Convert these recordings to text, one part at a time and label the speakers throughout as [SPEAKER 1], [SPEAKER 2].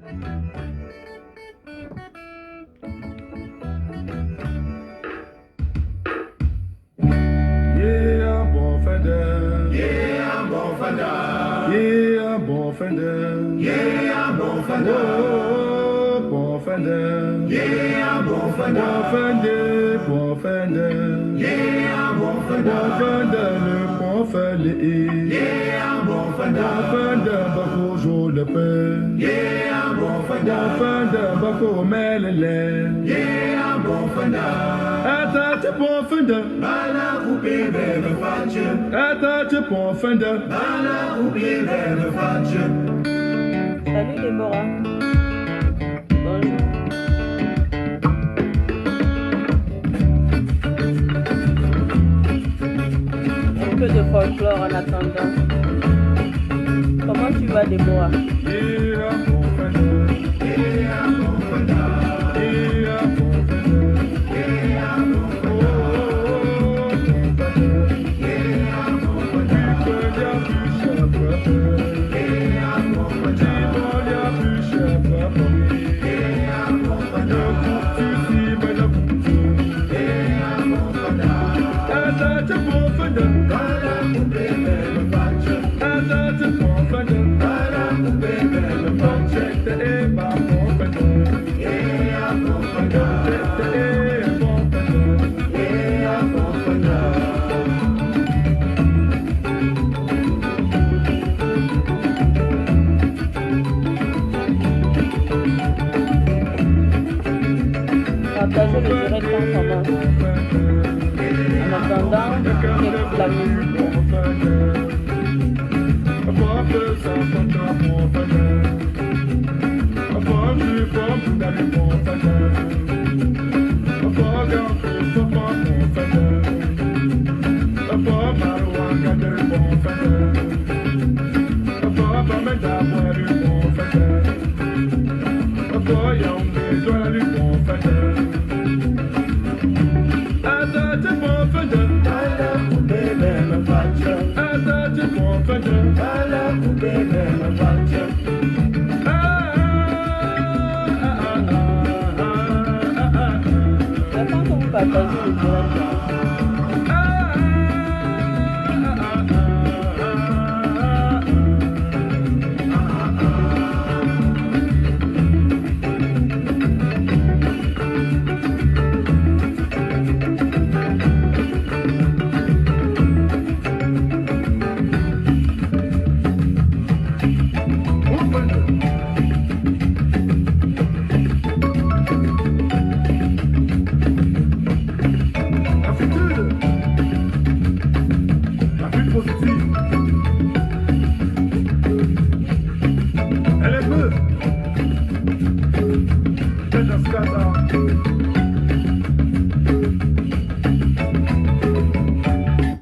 [SPEAKER 1] Yeah, bon fender. Yeah, bon fender. Yeah, bon fender. Yeah, bon fender. Oh, bon fender. Yeah, bon fender. Bon fender, bon fender. Yeah, bon fender. Bon fender, le bon fender. Yeah, bon fender. Bon fender, bako jo le pe. Yeah, bon fender. Bon fender, bako melele. Yeah, bon fender. Attache bon fender. Bala coupé vers le fatche. Attache bon fender. Bala coupé vers le fatche.
[SPEAKER 2] Salut Déborah. Bonjour. Un peu de folklore en attendant. Comment tu vas Déborah?
[SPEAKER 1] Yeah, bon fender. Yeah, bon fender. Yeah, bon fender. Yeah, bon fender. Oh, bon fender. Yeah, bon fender. Victoria Bishop. Yeah, bon fender. Victoria Bishop. Yeah, bon fender. Tu si belle coupe. Yeah, bon fender. Attache bon fender. Bala coupe belle patch. Attache bon fender. Bala coupe belle patch. Te ba bon fender. Yeah, bon fender. Te bon fender. Yeah, bon fender.
[SPEAKER 2] Partagez le direct quand on commence. En attendant, on écoute la musique. J'attends que vous partagez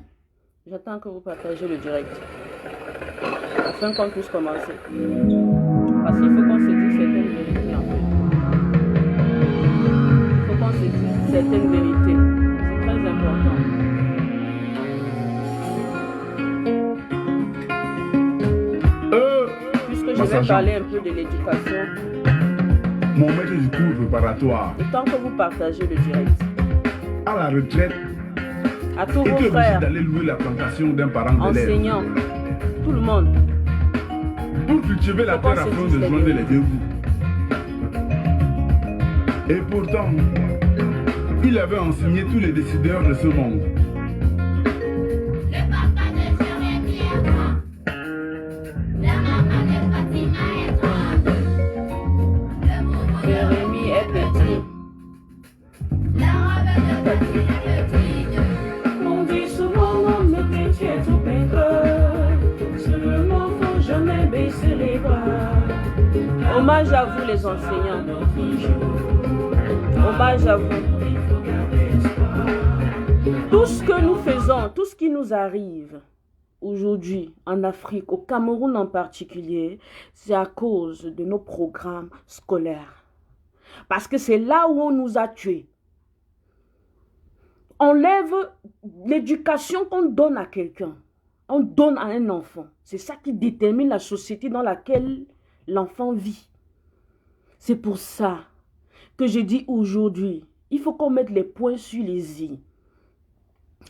[SPEAKER 2] le direct. J'attends que vous partagez le direct afin qu'on puisse commencer. Parce qu'il faut qu'on se dise certaines vérités en fait. Il faut qu'on se dise certaines vérités. C'est très important. Puisque je vais parler un peu de l'éducation.
[SPEAKER 1] Mon maître du cours préparatoire.
[SPEAKER 2] Et tant que vous partagez le direct.
[SPEAKER 1] À la retraite.
[SPEAKER 2] À tous vos frères,
[SPEAKER 1] d'aller louer la plantation d'un parent d'élève.
[SPEAKER 2] enseignants, tout le monde.
[SPEAKER 1] Pour cultiver la terre afin de joindre les deux bouts. Et pourtant, il avait enseigné tous les décideurs de ce monde.
[SPEAKER 3] Le papa de Jérémie est toi. La maman de Fatima est toi. Le boubou de
[SPEAKER 2] Jérémie est petit.
[SPEAKER 3] la robe de Fatima est petite.
[SPEAKER 4] On dit souvent l'homme petit est tout pétrole. Seulement faut jamais baisser les bras.
[SPEAKER 2] Hommage à vous les enseignants. Hommage à vous. Tout ce que nous faisons, tout ce qui nous arrive aujourd'hui en Afrique, au Cameroun en particulier, c'est à cause de nos programmes scolaires. Parce que c'est là où on nous a tués. On lève l'éducation qu'on donne à quelqu'un. On donne à un enfant. C'est ça qui détermine la société dans laquelle l'enfant vit. C'est pour ça que je dis aujourd'hui, il faut qu'on mette les points sur les i.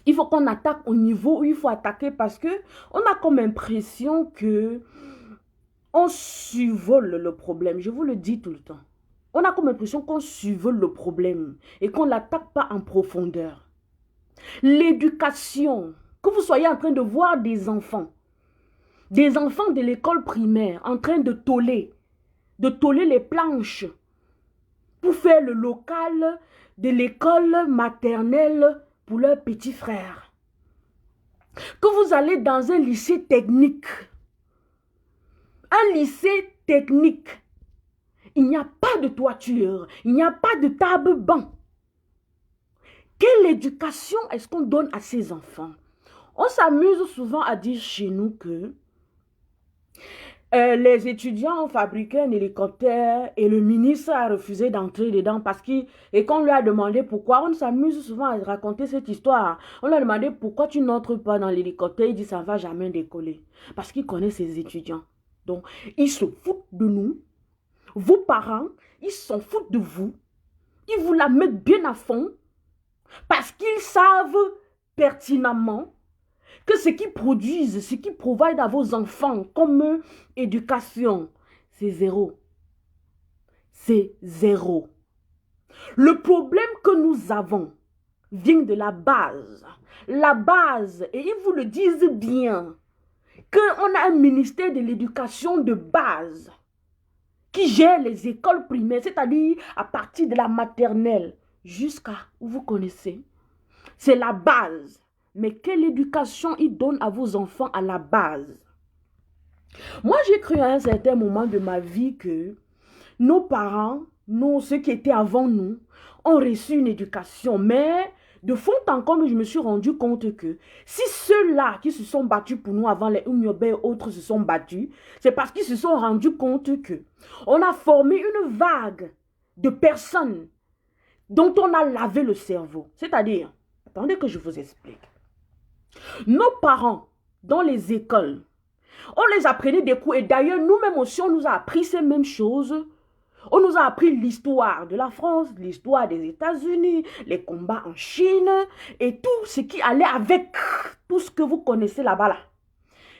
[SPEAKER 2] Il faut qu'on attaque au niveau où il faut attaquer parce que on a comme impression que on survole le problème. Je vous le dis tout le temps. On a comme impression qu'on survole le problème et qu'on ne l'attaque pas en profondeur. L'éducation, que vous soyez en train de voir des enfants de l'école primaire en train de toller les planches pour faire le local de l'école maternelle pour leurs petits frères. Que vous allez dans un lycée technique. Un lycée technique. Il n'y a pas de toiture. Il n'y a pas de table-banc. Quelle éducation est-ce qu'on donne à ces enfants? On s'amuse souvent à dire chez nous que les étudiants ont fabriqué un hélicoptère et le ministre a refusé d'entrer dedans parce et qu'on lui a demandé pourquoi. On s'amuse souvent à raconter cette histoire. On lui a demandé pourquoi tu n'entres pas dans l'hélicoptère. Il dit ça ne va jamais décoller. Parce qu'il connaît ses étudiants. Donc, ils se foutent de nous. Vos parents, ils s'en foutent de vous. Ils vous la mettent bien à fond. Parce qu'ils savent pertinemment que ce qu'ils produisent, ce qu'ils provident à vos enfants comme éducation, c'est zéro. C'est zéro. Le problème que nous avons vient de la base. La base, et ils vous le disent bien, qu'on a un ministère de l'éducation de base qui gère les écoles primaires, c'est-à-dire à partir de la maternelle jusqu'à où vous connaissez. C'est la base. Mais quelle éducation il donne à vos enfants à la base? Moi, j'ai cru à un certain moment de ma vie que nos parents, ceux qui étaient avant nous, ont reçu une éducation. Mais de fond en comble, je me suis rendu compte que si ceux-là qui se sont battus pour nous avant les Umyobe et autres se sont battus, c'est parce qu'ils se sont rendus compte que on a formé une vague de personnes dont on a lavé le cerveau. C'est-à-dire, attendez que je vous explique. Nos parents, dans les écoles, on les apprenait des cours. Et d'ailleurs, nous-mêmes aussi, on nous a appris ces mêmes choses. On nous a appris l'histoire de la France, l'histoire des États-Unis, les combats en Chine et tout ce qui allait avec tout ce que vous connaissez là-bas. Là.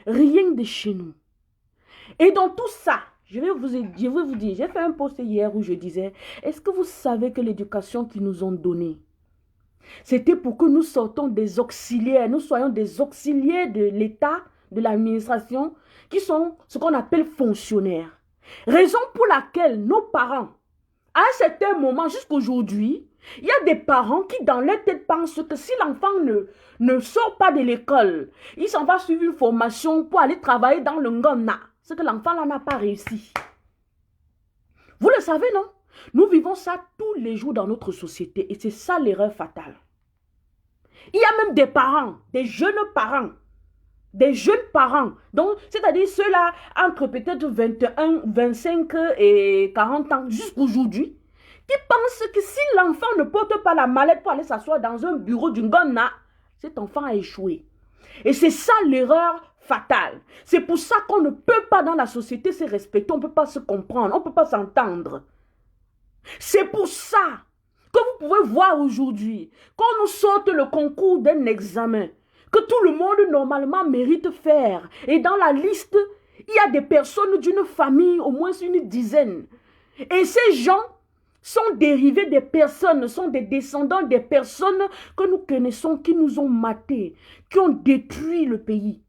[SPEAKER 2] Rien de chez nous. Et dans tout ça, je vais vous dire, j'ai fait un post hier où je disais, est-ce que vous savez que l'éducation qu'ils nous ont donnée, c'était pour que nous sortons des auxiliaires, nous soyons des auxiliaires de l'État, de l'administration, qui sont ce qu'on appelle fonctionnaires. Raison pour laquelle nos parents, à un certain moment, jusqu'aujourd'hui, il y a des parents qui dans leur tête pensent que si l'enfant ne sort pas de l'école, il s'en va suivre une formation pour aller travailler dans le Ngona. C'est que l'enfant là n'a pas réussi. Vous le savez, non? Nous vivons ça tous les jours dans notre société et c'est ça l'erreur fatale. Il y a même des parents, des jeunes parents, donc c'est-à-dire ceux-là entre peut-être 21, 25 et 40 ans jusqu'aujourd'hui, qui pensent que si l'enfant ne porte pas la mallette pour aller s'asseoir dans un bureau d'une gonna, cet enfant a échoué. Et c'est ça l'erreur fatale. C'est pour ça qu'on ne peut pas dans la société se respecter, on ne peut pas se comprendre, on ne peut pas s'entendre. C'est pour ça que vous pouvez voir aujourd'hui, quand nous sorte le concours d'un examen, que tout le monde normalement mérite faire. Et dans la liste, il y a des personnes d'une famille, au moins une dizaine. Et ces gens sont dérivés des personnes, sont des descendants des personnes que nous connaissons, qui nous ont matés, qui ont détruit le pays.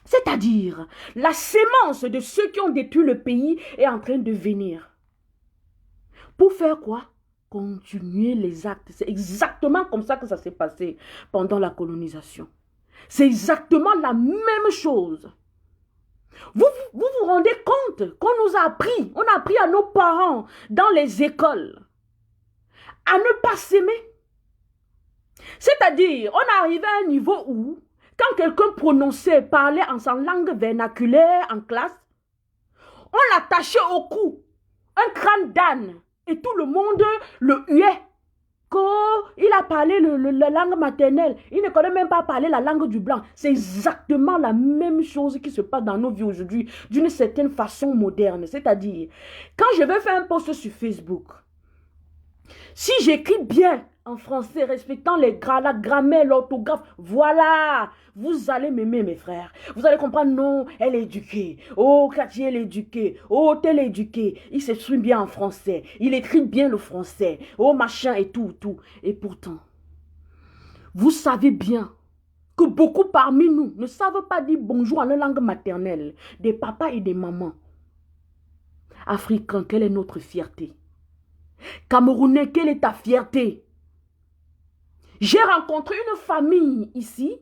[SPEAKER 2] C'est-à-dire, la sémence de ceux qui ont détruit le pays est en train de venir. Pour faire quoi? Continuer les actes. C'est exactement comme ça que ça s'est passé pendant la colonisation. C'est exactement la même chose. Vous vous rendez compte qu'on nous a appris, on a appris à nos parents dans les écoles à ne pas s'aimer. C'est-à-dire, on arrivait à un niveau où, quand quelqu'un prononçait, parlait en sa langue vernaculaire en classe, on l'attachait au cou, un crâne d'âne. Et tout le monde le huait. qu'il a parlé la langue maternelle. Il ne connaît même pas parler la langue du blanc. C'est exactement la même chose qui se passe dans nos vies aujourd'hui, d'une certaine façon moderne. C'est-à-dire, quand je vais faire un post sur Facebook, si j'écris bien en français, respectant la grammaire, l'orthographe, voilà, vous allez m'aimer, mes frères. Vous allez comprendre, non, elle est éduquée. Oh, Cathy, elle est éduquée. Oh, tel est éduqué. Il s'exprime bien en français. Il écrit bien le français. Oh, machin et tout, tout. Et pourtant, vous savez bien que beaucoup parmi nous ne savent pas dire bonjour en leur langue maternelle. Des papas et des mamans. Africains, quelle est notre fierté? Camerounais, quelle est ta fierté? J'ai rencontré une famille ici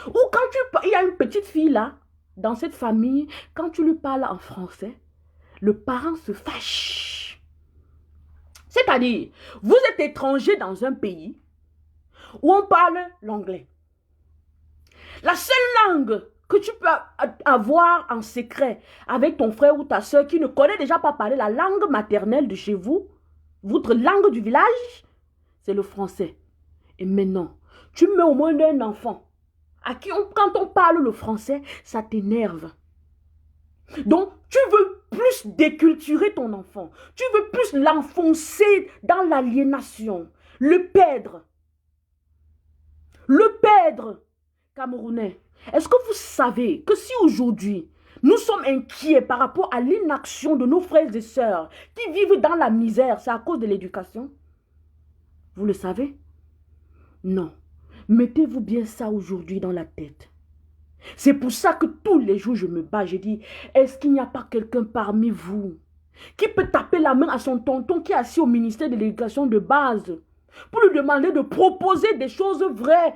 [SPEAKER 2] où il y a une petite fille là, dans cette famille, quand tu lui parles en français, le parent se fâche. C'est-à-dire, vous êtes étranger dans un pays où on parle l'anglais. La seule langue que tu peux avoir en secret avec ton frère ou ta soeur qui ne connaît déjà pas parler la langue maternelle de chez vous, votre langue du village, c'est le français. Et maintenant, tu mets au moins un enfant à qui, quand on parle le français, ça t'énerve. Donc, tu veux plus déculturer ton enfant. Tu veux plus l'enfoncer dans l'aliénation. Le perdre. Le perdre. Camerounais, est-ce que vous savez que si aujourd'hui, nous sommes inquiets par rapport à l'inaction de nos frères et sœurs qui vivent dans la misère, c'est à cause de l'éducation? Vous le savez? Non. Mettez-vous bien ça aujourd'hui dans la tête. C'est pour ça que tous les jours je me bats. Je dis, est-ce qu'il n'y a pas quelqu'un parmi vous qui peut taper la main à son tonton qui est assis au ministère de l'éducation de base pour lui demander de proposer des choses vraies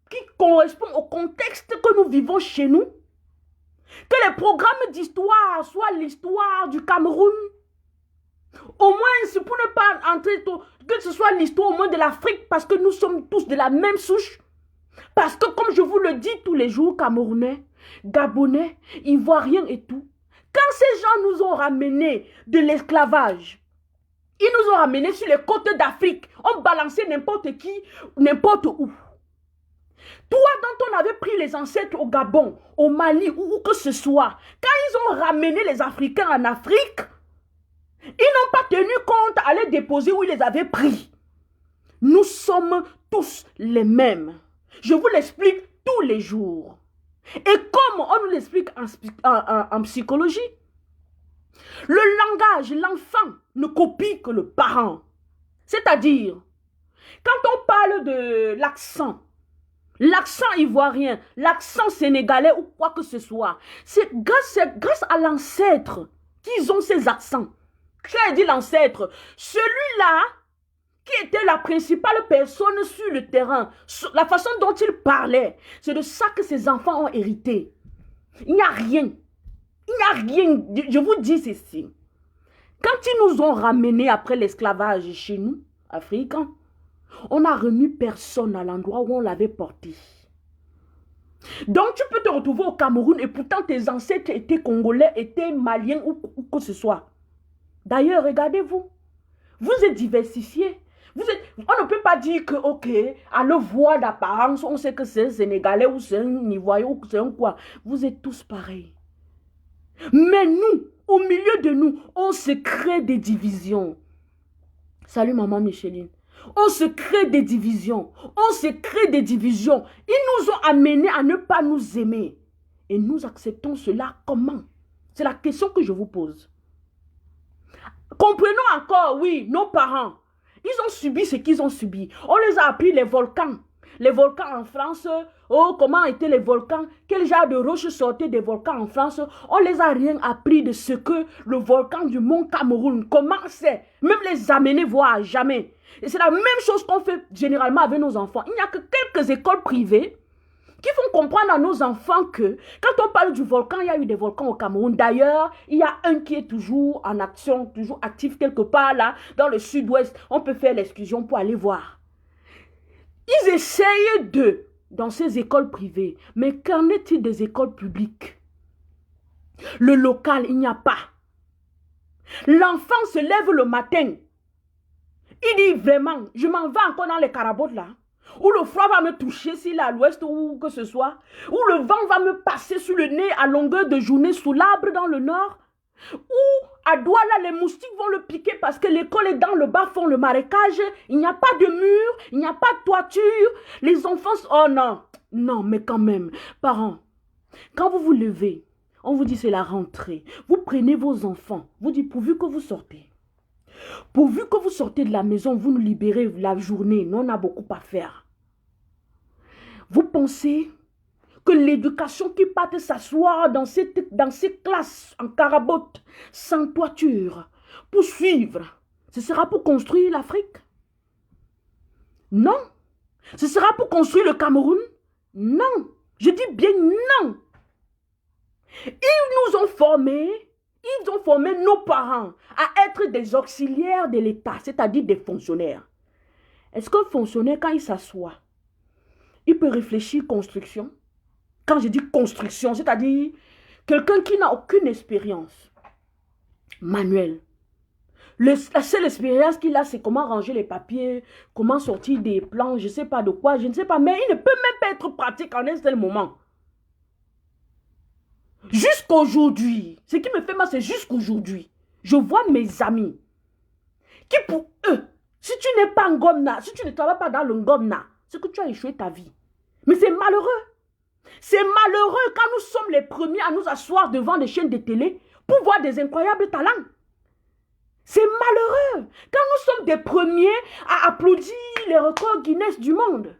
[SPEAKER 2] qui correspondent au contexte que nous vivons chez nous? Que les programmes d'histoire soient l'histoire du Cameroun. Au moins, c'est pour ne pas entrer, que ce soit l'histoire au moins de l'Afrique, parce que nous sommes tous de la même souche. Parce que comme je vous le dis tous les jours, Camerounais, Gabonais, Ivoiriens et tout, quand ces gens nous ont ramenés de l'esclavage, ils nous ont ramenés sur les côtes d'Afrique, on balançait n'importe qui, n'importe où. Toi, dont on avait pris les ancêtres au Gabon, au Mali, où que ce soit, quand ils ont ramené les Africains en Afrique, ils n'ont pas tenu compte à les déposer où ils les avaient pris. Nous sommes tous les mêmes. Je vous l'explique tous les jours. Et comme on nous l'explique en psychologie, le langage, l'enfant ne copie que le parent. C'est-à-dire, quand on parle de l'accent ivoirien, l'accent sénégalais ou quoi que ce soit, c'est grâce à l'ancêtre qu'ils ont ces accents. J'ai dit l'ancêtre, celui-là qui était la principale personne sur le terrain, la façon dont il parlait, c'est de ça que ses enfants ont hérité. Il n'y a rien. Il n'y a rien. Je vous dis ceci. Quand ils nous ont ramenés après l'esclavage chez nous, Africains, on n'a remis personne à l'endroit où on l'avait porté. Donc tu peux te retrouver au Cameroun et pourtant tes ancêtres étaient congolais, étaient maliens ou que ce soit. D'ailleurs, regardez-vous, vous êtes diversifiés. On ne peut pas dire que, ok, à le voir d'apparence, on sait que c'est un Sénégalais ou c'est un Ivoirien ou c'est un quoi. Vous êtes tous pareils. Mais nous, au milieu de nous, on se crée des divisions. Salut maman Micheline. On se crée des divisions. On se crée des divisions. Ils nous ont amenés à ne pas nous aimer. Et nous acceptons cela comment? C'est la question que je vous pose. Comprenons encore, oui, nos parents, ils ont subi ce qu'ils ont subi. On les a appris les volcans. Les volcans en France, oh, comment étaient les volcans? Quel genre de roches sortaient des volcans en France? On les a rien appris de ce que le volcan du mont Cameroun, comment c'est? Même les amener voir jamais. Et c'est la même chose qu'on fait généralement avec nos enfants. Il n'y a que quelques écoles privées qui font comprendre à nos enfants que quand on parle du volcan, il y a eu des volcans au Cameroun. D'ailleurs, il y a un qui est toujours en action, toujours actif quelque part là, dans le sud-ouest. On peut faire l'excursion pour aller voir. Ils essayent dans ces écoles privées. Mais qu'en est-il des écoles publiques? Le local, il n'y a pas. L'enfant se lève le matin. Il dit vraiment, je m'en vais encore dans les carabotes là, où le froid va me toucher s'il est à l'ouest ou que ce soit, où le vent va me passer sur le nez à longueur de journée sous l'arbre dans le nord, où à Douala les moustiques vont le piquer parce que l'école est dans le bas fond, le marécage, il n'y a pas de mur, il n'y a pas de toiture, les enfants... Oh non, non mais quand même, parents, quand vous vous levez, on vous dit c'est la rentrée, vous prenez vos enfants, vous dites pourvu que vous sortez. Pourvu que vous sortez de la maison, vous nous libérez la journée. Nous, on a beaucoup à faire. Vous pensez que l'éducation qui part s'asseoir dans ces classes en carabote, sans toiture, pour suivre, ce sera pour construire l'Afrique? Non. Ce sera pour construire le Cameroun? Non. Je dis bien non. Ils nous ont formés. Ils ont formé nos parents à être des auxiliaires de l'État, c'est-à-dire des fonctionnaires. Est-ce qu'un fonctionnaire, quand il s'assoit, il peut réfléchir construction? Quand je dis construction, c'est-à-dire quelqu'un qui n'a aucune expérience manuelle. La seule expérience qu'il a, c'est comment ranger les papiers, comment sortir des plans, je ne sais pas de quoi, je ne sais pas, mais il ne peut même pas être pratique en un seul moment. Jusqu'aujourd'hui, ce qui me fait mal, c'est jusqu'aujourd'hui, je vois mes amis qui pour eux, si tu n'es pas en Ngomna, si tu ne travailles pas dans le Ngomna, c'est que tu as échoué ta vie. Mais c'est malheureux. C'est malheureux quand nous sommes les premiers à nous asseoir devant des chaînes de télé pour voir des incroyables talents. C'est malheureux quand nous sommes des premiers à applaudir les records Guinness du monde.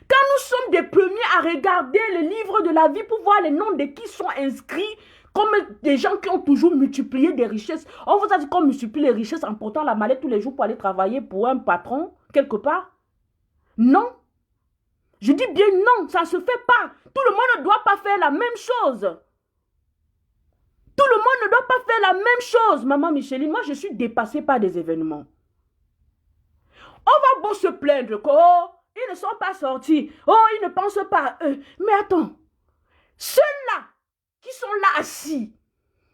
[SPEAKER 2] Quand nous sommes des premiers à regarder les livres de la vie pour voir les noms de qui sont inscrits comme des gens qui ont toujours multiplié des richesses. On vous a dit qu'on multiplie les richesses en portant la mallette tous les jours pour aller travailler pour un patron quelque part? Non. Je dis bien non, ça ne se fait pas. Tout le monde ne doit pas faire la même chose. Tout le monde ne doit pas faire la même chose, maman Micheline. Moi, je suis dépassée par des événements. On va beau se plaindre que, oh, ils ne sont pas sortis. Oh, ils ne pensent pas à eux. Mais attends, ceux-là qui sont là assis,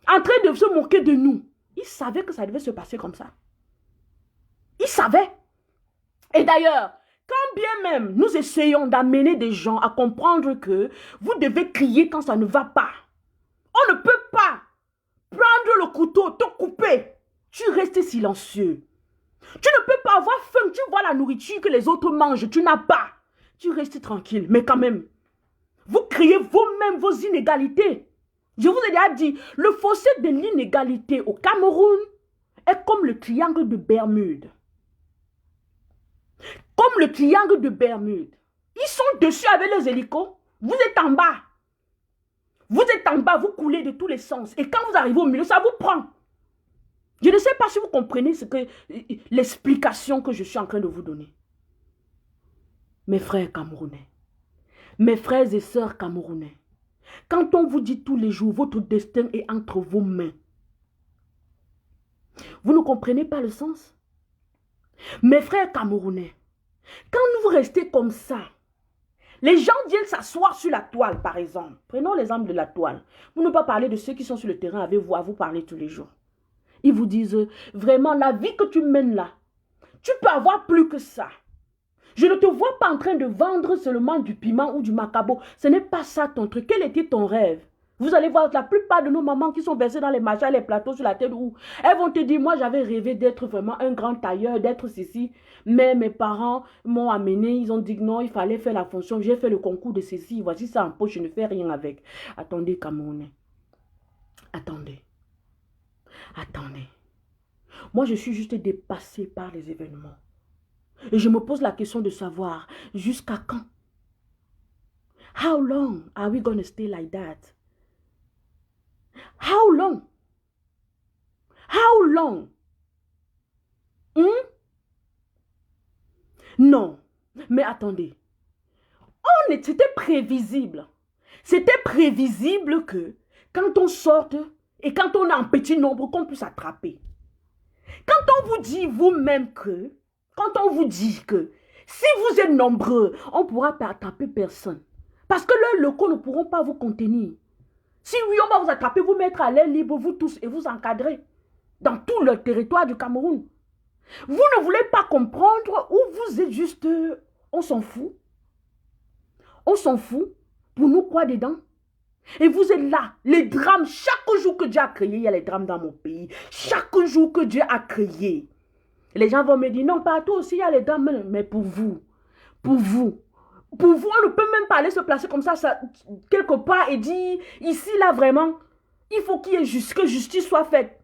[SPEAKER 2] en train de se moquer de nous, ils savaient que ça devait se passer comme ça. Ils savaient. Et d'ailleurs, quand bien même nous essayons d'amener des gens à comprendre que vous devez crier quand ça ne va pas, on ne peut pas prendre le couteau, te couper. Tu restes silencieux. Tu ne peux pas avoir faim, tu vois la nourriture que les autres mangent, tu n'as pas. Tu restes tranquille, mais quand même, vous criez vous-même vos inégalités. Je vous ai déjà dit, le fossé de l'inégalité au Cameroun est comme le triangle de Bermude. Comme le triangle de Bermude. Ils sont dessus avec les hélicos. Vous êtes en bas. Vous êtes en bas, vous coulez de tous les sens. Et quand vous arrivez au milieu, ça vous prend. Je ne sais pas si vous comprenez l'explication que je suis en train de vous donner. Mes frères camerounais, mes frères et sœurs camerounais, quand on vous dit tous les jours, votre destin est entre vos mains, vous ne comprenez pas le sens? Mes frères camerounais, quand vous restez comme ça, les gens viennent s'asseoir sur la toile, par exemple. Prenons l'exemple de la toile. Vous ne pouvez pas parler de ceux qui sont sur le terrain avec vous, à vous parler tous les jours. Ils vous disent, vraiment, la vie que tu mènes là, tu peux avoir plus que ça. Je ne te vois pas en train de vendre seulement du piment ou du macabo. Ce n'est pas ça ton truc. Quel était ton rêve? Vous allez voir la plupart de nos mamans qui sont versées dans les machins, les plateaux sur la tête, où elles vont te dire, moi j'avais rêvé d'être vraiment un grand tailleur, d'être ceci. Mais mes parents m'ont amené, ils ont dit que non, il fallait faire la fonction. J'ai fait le concours de ceci, voici ça en poche, je ne fais rien avec. Attendez, Camerounais. Attendez. Attendez. Moi, je suis juste dépassée par les événements. Et je me pose la question de savoir, jusqu'à quand? How long are we going to stay like that? How long? How long? Non. Mais attendez. C'était prévisible. C'était prévisible que quand on sorte et quand on a un petit nombre, qu'on puisse attraper. Quand on vous dit vous-même que, quand on vous dit que si vous êtes nombreux, on ne pourra pas attraper personne. Parce que leurs locaux ne pourront pas vous contenir. Si oui, on va vous attraper, vous mettre à l'air libre, vous tous, et vous encadrer dans tout le territoire du Cameroun. Vous ne voulez pas comprendre ou vous êtes juste... on s'en fout. On s'en fout. Pour nous, quoi dedans? Et vous êtes là, les drames, chaque jour que Dieu a créé, il y a les drames dans mon pays. Chaque jour que Dieu a créé. Les gens vont me dire, non, partout aussi, il y a les drames, mais pour vous, on ne peut même pas aller se placer comme ça quelque part et dire, ici, là, vraiment, il faut qu'il y ait que justice soit faite.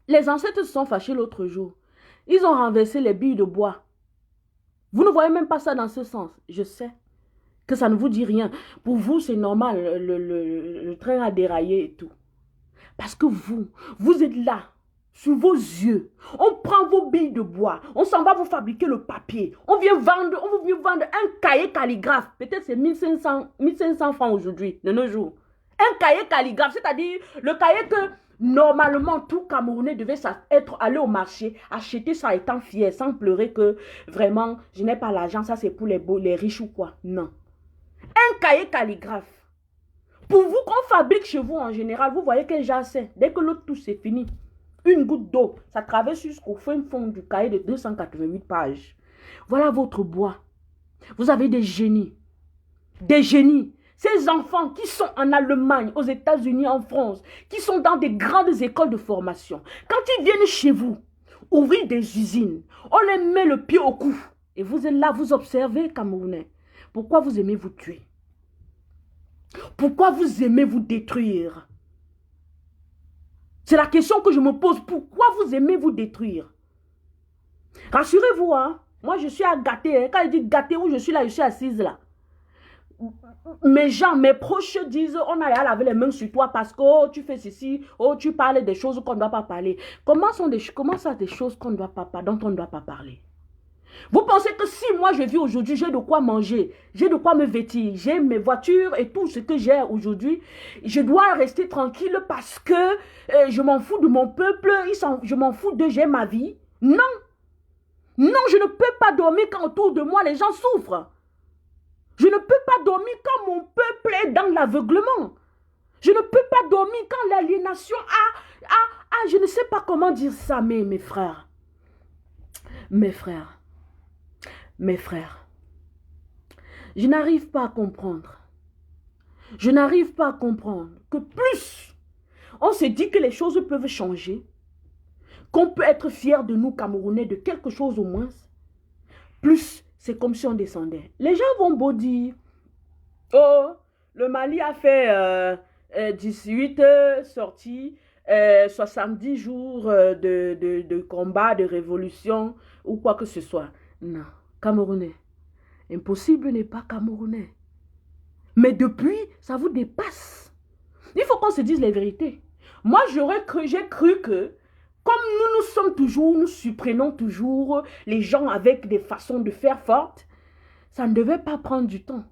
[SPEAKER 2] Les ancêtres se sont fâchés l'autre jour. Ils ont renversé les billes de bois. Vous ne voyez même pas ça dans ce sens, je sais. Que ça ne vous dit rien. Pour vous, c'est normal, le train a déraillé et tout. Parce que vous êtes là, sur vos yeux. On prend vos billes de bois, on s'en va vous fabriquer le papier. On vient vendre un cahier calligraphe. Peut-être c'est 1500 francs aujourd'hui, de nos jours. Un cahier calligraphe, c'est-à-dire le cahier que normalement tout Camerounais devait être allé au marché, acheter ça étant fier, sans pleurer que vraiment, je n'ai pas l'argent, ça c'est pour les riches ou quoi. Non. Un cahier calligraphe. Pour vous qu'on fabrique chez vous en général, vous voyez que j'ai dès que l'autre touche, c'est fini. Une goutte d'eau, ça traverse jusqu'au fin fond du cahier de 288 pages. Voilà votre bois. Vous avez des génies. Des génies. Ces enfants qui sont en Allemagne, aux États-Unis, en France, qui sont dans des grandes écoles de formation, quand ils viennent chez vous, ouvrir des usines, on les met le pied au cou. Et vous êtes là, vous observez, Camerounais. Pourquoi vous aimez vous tuer? Pourquoi vous aimez vous détruire? C'est la question que je me pose. Pourquoi vous aimez vous détruire? Rassurez-vous, hein. Moi, je suis à gâter. Hein. Quand je dis gâter, où je suis là, je suis assise là. Mes gens, mes proches disent, on a à laver les mains sur toi parce que oh, tu fais ceci, oh, tu parles des choses qu'on ne doit pas parler. Comment ça des choses dont on ne doit pas parler? Vous pensez que si moi je vis aujourd'hui, j'ai de quoi manger, j'ai de quoi me vêtir, j'ai mes voitures et tout ce que j'ai aujourd'hui, je dois rester tranquille parce que je m'en fous de mon peuple, je m'en fous de j'ai ma vie? Non. Non, je ne peux pas dormir quand autour de moi les gens souffrent. Je ne peux pas dormir quand mon peuple est dans l'aveuglement. Je ne peux pas dormir quand l'aliénation je ne sais pas comment dire ça, mais mes frères. Mes frères. Mes frères, je n'arrive pas à comprendre. Je n'arrive pas à comprendre que plus on se dit que les choses peuvent changer, qu'on peut être fier de nous, Camerounais, de quelque chose au moins, plus c'est comme si on descendait. Les gens vont beau dire, oh, le Mali a fait 18 sorties, 70 jours de combat, de révolution ou quoi que ce soit. Non. Camerounais. Impossible n'est pas Camerounais. Mais depuis, ça vous dépasse. Il faut qu'on se dise les vérités. Moi, j'ai cru que, comme nous sommes toujours, nous surprenons toujours les gens avec des façons de faire fortes, ça ne devait pas prendre du temps.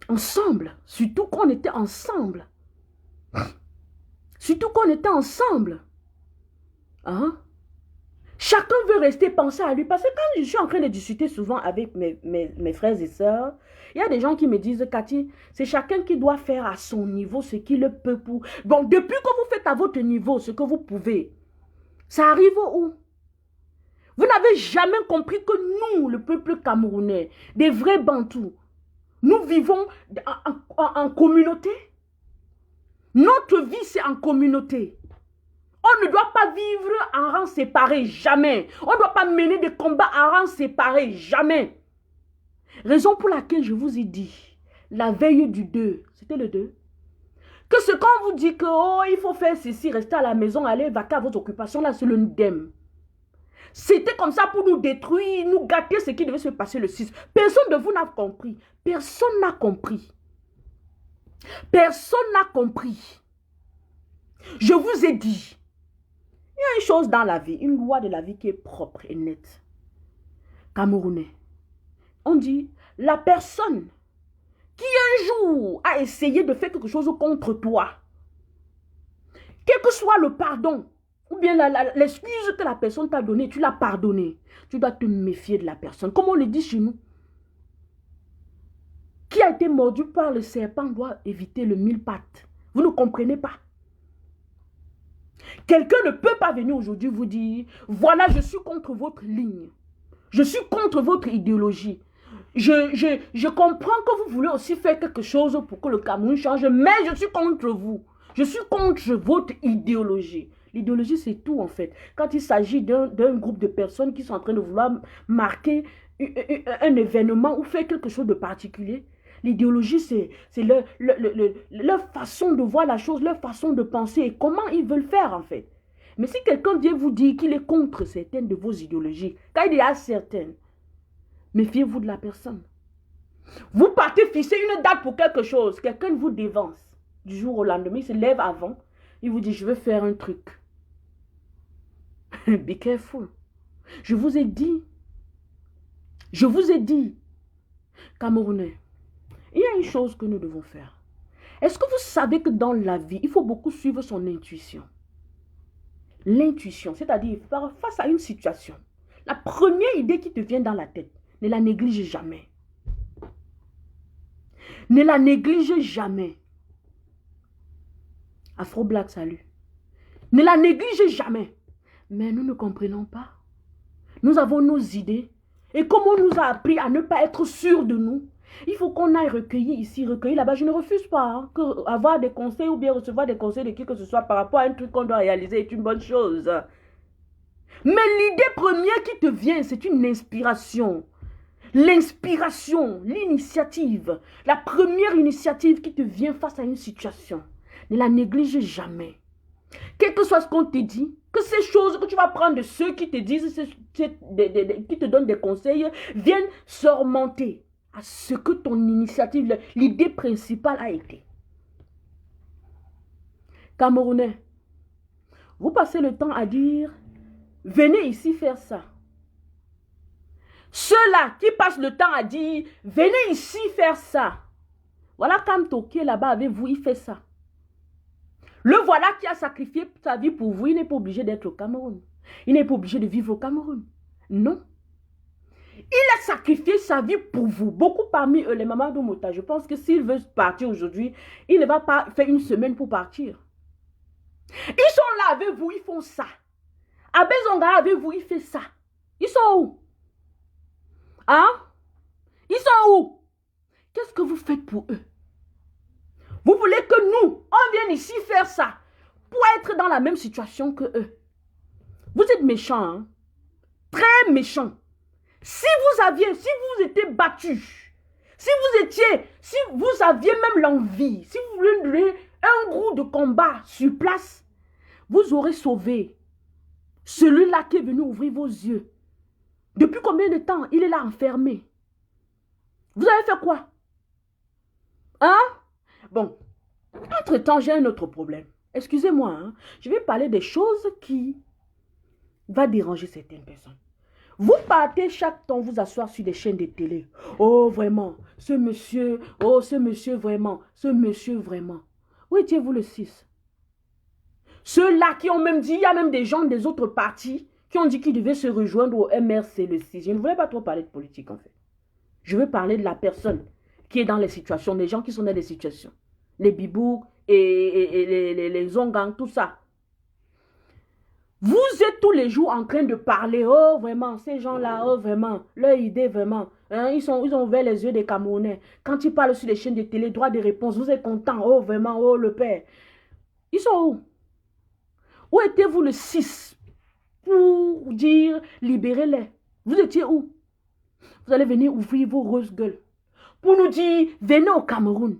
[SPEAKER 2] Ensemble, surtout qu'on était ensemble. Surtout qu'on était ensemble. Hein? Chacun veut rester penser à lui. Parce que quand je suis en train de discuter souvent avec mes frères et sœurs, il y a des gens qui me disent, Cathy, c'est chacun qui doit faire à son niveau ce qu'il peut pour... Bon, depuis que vous faites à votre niveau ce que vous pouvez, ça arrive où? Vous n'avez jamais compris que nous, le peuple camerounais, des vrais Bantous, nous vivons en communauté. Notre vie, c'est en communauté. On ne doit pas vivre en rang séparé, jamais. On ne doit pas mener des combats en rang séparé, jamais. Raison pour laquelle je vous ai dit, la veille du 2, c'était le 2, que ce qu'on vous dit que, oh, il faut faire ceci, rester à la maison, aller vaquer à vos occupations, là, c'est le NDEM. C'était comme ça pour nous détruire, nous gâter ce qui devait se passer le 6. Personne de vous n'a compris. Personne n'a compris. Personne n'a compris. Je vous ai dit, il y a une chose dans la vie, une loi de la vie qui est propre et nette. Camerounais, on dit, la personne qui un jour a essayé de faire quelque chose contre toi, quel que soit le pardon, ou bien l'excuse que la personne t'a donnée, tu l'as pardonné, tu dois te méfier de la personne. Comme on le dit chez nous, qui a été mordu par le serpent doit éviter le 1000 pattes. Vous ne comprenez pas? Quelqu'un ne peut pas venir aujourd'hui vous dire, voilà, je suis contre votre ligne. Je suis contre votre idéologie. Je comprends que vous voulez aussi faire quelque chose pour que le Cameroun change, mais je suis contre vous. Je suis contre votre idéologie. L'idéologie, c'est tout en fait. Quand il s'agit d'un groupe de personnes qui sont en train de vouloir marquer un événement ou faire quelque chose de particulier, l'idéologie, c'est leur façon de voir la chose, leur façon de penser et comment ils veulent faire en fait. Mais si quelqu'un vient vous dire qu'il est contre certaines de vos idéologies, quand il y a certaines, méfiez-vous de la personne. Vous partez fixer une date pour quelque chose, quelqu'un vous dévance. Du jour au lendemain, il se lève avant, il vous dit, je veux faire un truc. Be careful. Je vous ai dit, Camerounais, il y a une chose que nous devons faire. Est-ce que vous savez que dans la vie, il faut beaucoup suivre son intuition? L'intuition, c'est-à-dire face à une situation, la première idée qui te vient dans la tête, ne la néglige jamais. Ne la néglige jamais. Afro Black, salut. Ne la néglige jamais. Mais nous ne comprenons pas. Nous avons nos idées. Et comme on nous a appris à ne pas être sûrs de nous, il faut qu'on aille recueillir ici, recueillir là-bas. Je ne refuse pas que avoir des conseils ou bien recevoir des conseils de qui que ce soit par rapport à un truc qu'on doit réaliser est une bonne chose. Mais l'idée première qui te vient, c'est une inspiration. L'inspiration, l'initiative, la première initiative qui te vient face à une situation, ne la néglige jamais. Quel que soit ce qu'on te dit, que ces choses que tu vas prendre de ceux qui te disent, qui te donnent des conseils, viennent surmonter à ce que ton initiative, l'idée principale a été. Camerounais, vous passez le temps à dire, venez ici faire ça. Ceux-là qui passent le temps à dire, venez ici faire ça. Voilà Kamto qui est là-bas avec vous, il fait ça. Le voilà qui a sacrifié sa vie pour vous, il n'est pas obligé d'être au Cameroun. Il n'est pas obligé de vivre au Cameroun. Non. Il a sacrifié sa vie pour vous. Beaucoup parmi eux, les mamans de Mota, je pense que s'ils veulent partir aujourd'hui, il ne va pas faire une semaine pour partir. Ils sont là avec vous, ils font ça. Abezonga avec vous, il fait ça. Ils sont où? Hein? Ils sont où? Qu'est-ce que vous faites pour eux? Vous voulez que nous, on vienne ici faire ça pour être dans la même situation que eux. Vous êtes méchants, hein? Très méchants. Si vous étiez battus, si vous aviez même l'envie, si vous voulez un groupe de combat sur place, vous aurez sauvé celui-là qui est venu ouvrir vos yeux. Depuis combien de temps il est là enfermé? Vous avez fait quoi? Hein? Bon, entre-temps, j'ai un autre problème. Excusez-moi, hein? Je vais parler des choses qui vont déranger certaines personnes. Vous partez chaque temps vous asseoir sur des chaînes de télé. Oh, vraiment, ce monsieur vraiment, ce monsieur vraiment. Où étiez-vous le 6? Ceux-là qui ont même dit, il y a même des gens des autres partis qui ont dit qu'ils devaient se rejoindre au MRC le 6. Je ne voulais pas trop parler de politique en fait. Je veux parler de la personne qui est dans les situations, des gens qui sont dans des situations. Les bibous et les ongangs, tout ça. Vous êtes tous les jours en train de parler, oh vraiment, ces gens-là, oh vraiment, leur idée vraiment, hein, ils ont ouvert les yeux des Camerounais. Quand ils parlent sur les chaînes de télé, droit de réponse, vous êtes contents, oh vraiment, oh le père. Ils sont où? Où étiez-vous le 6 pour dire libérez-les? Vous étiez où? Vous allez venir ouvrir vos grosses gueules pour nous dire, venez au Cameroun.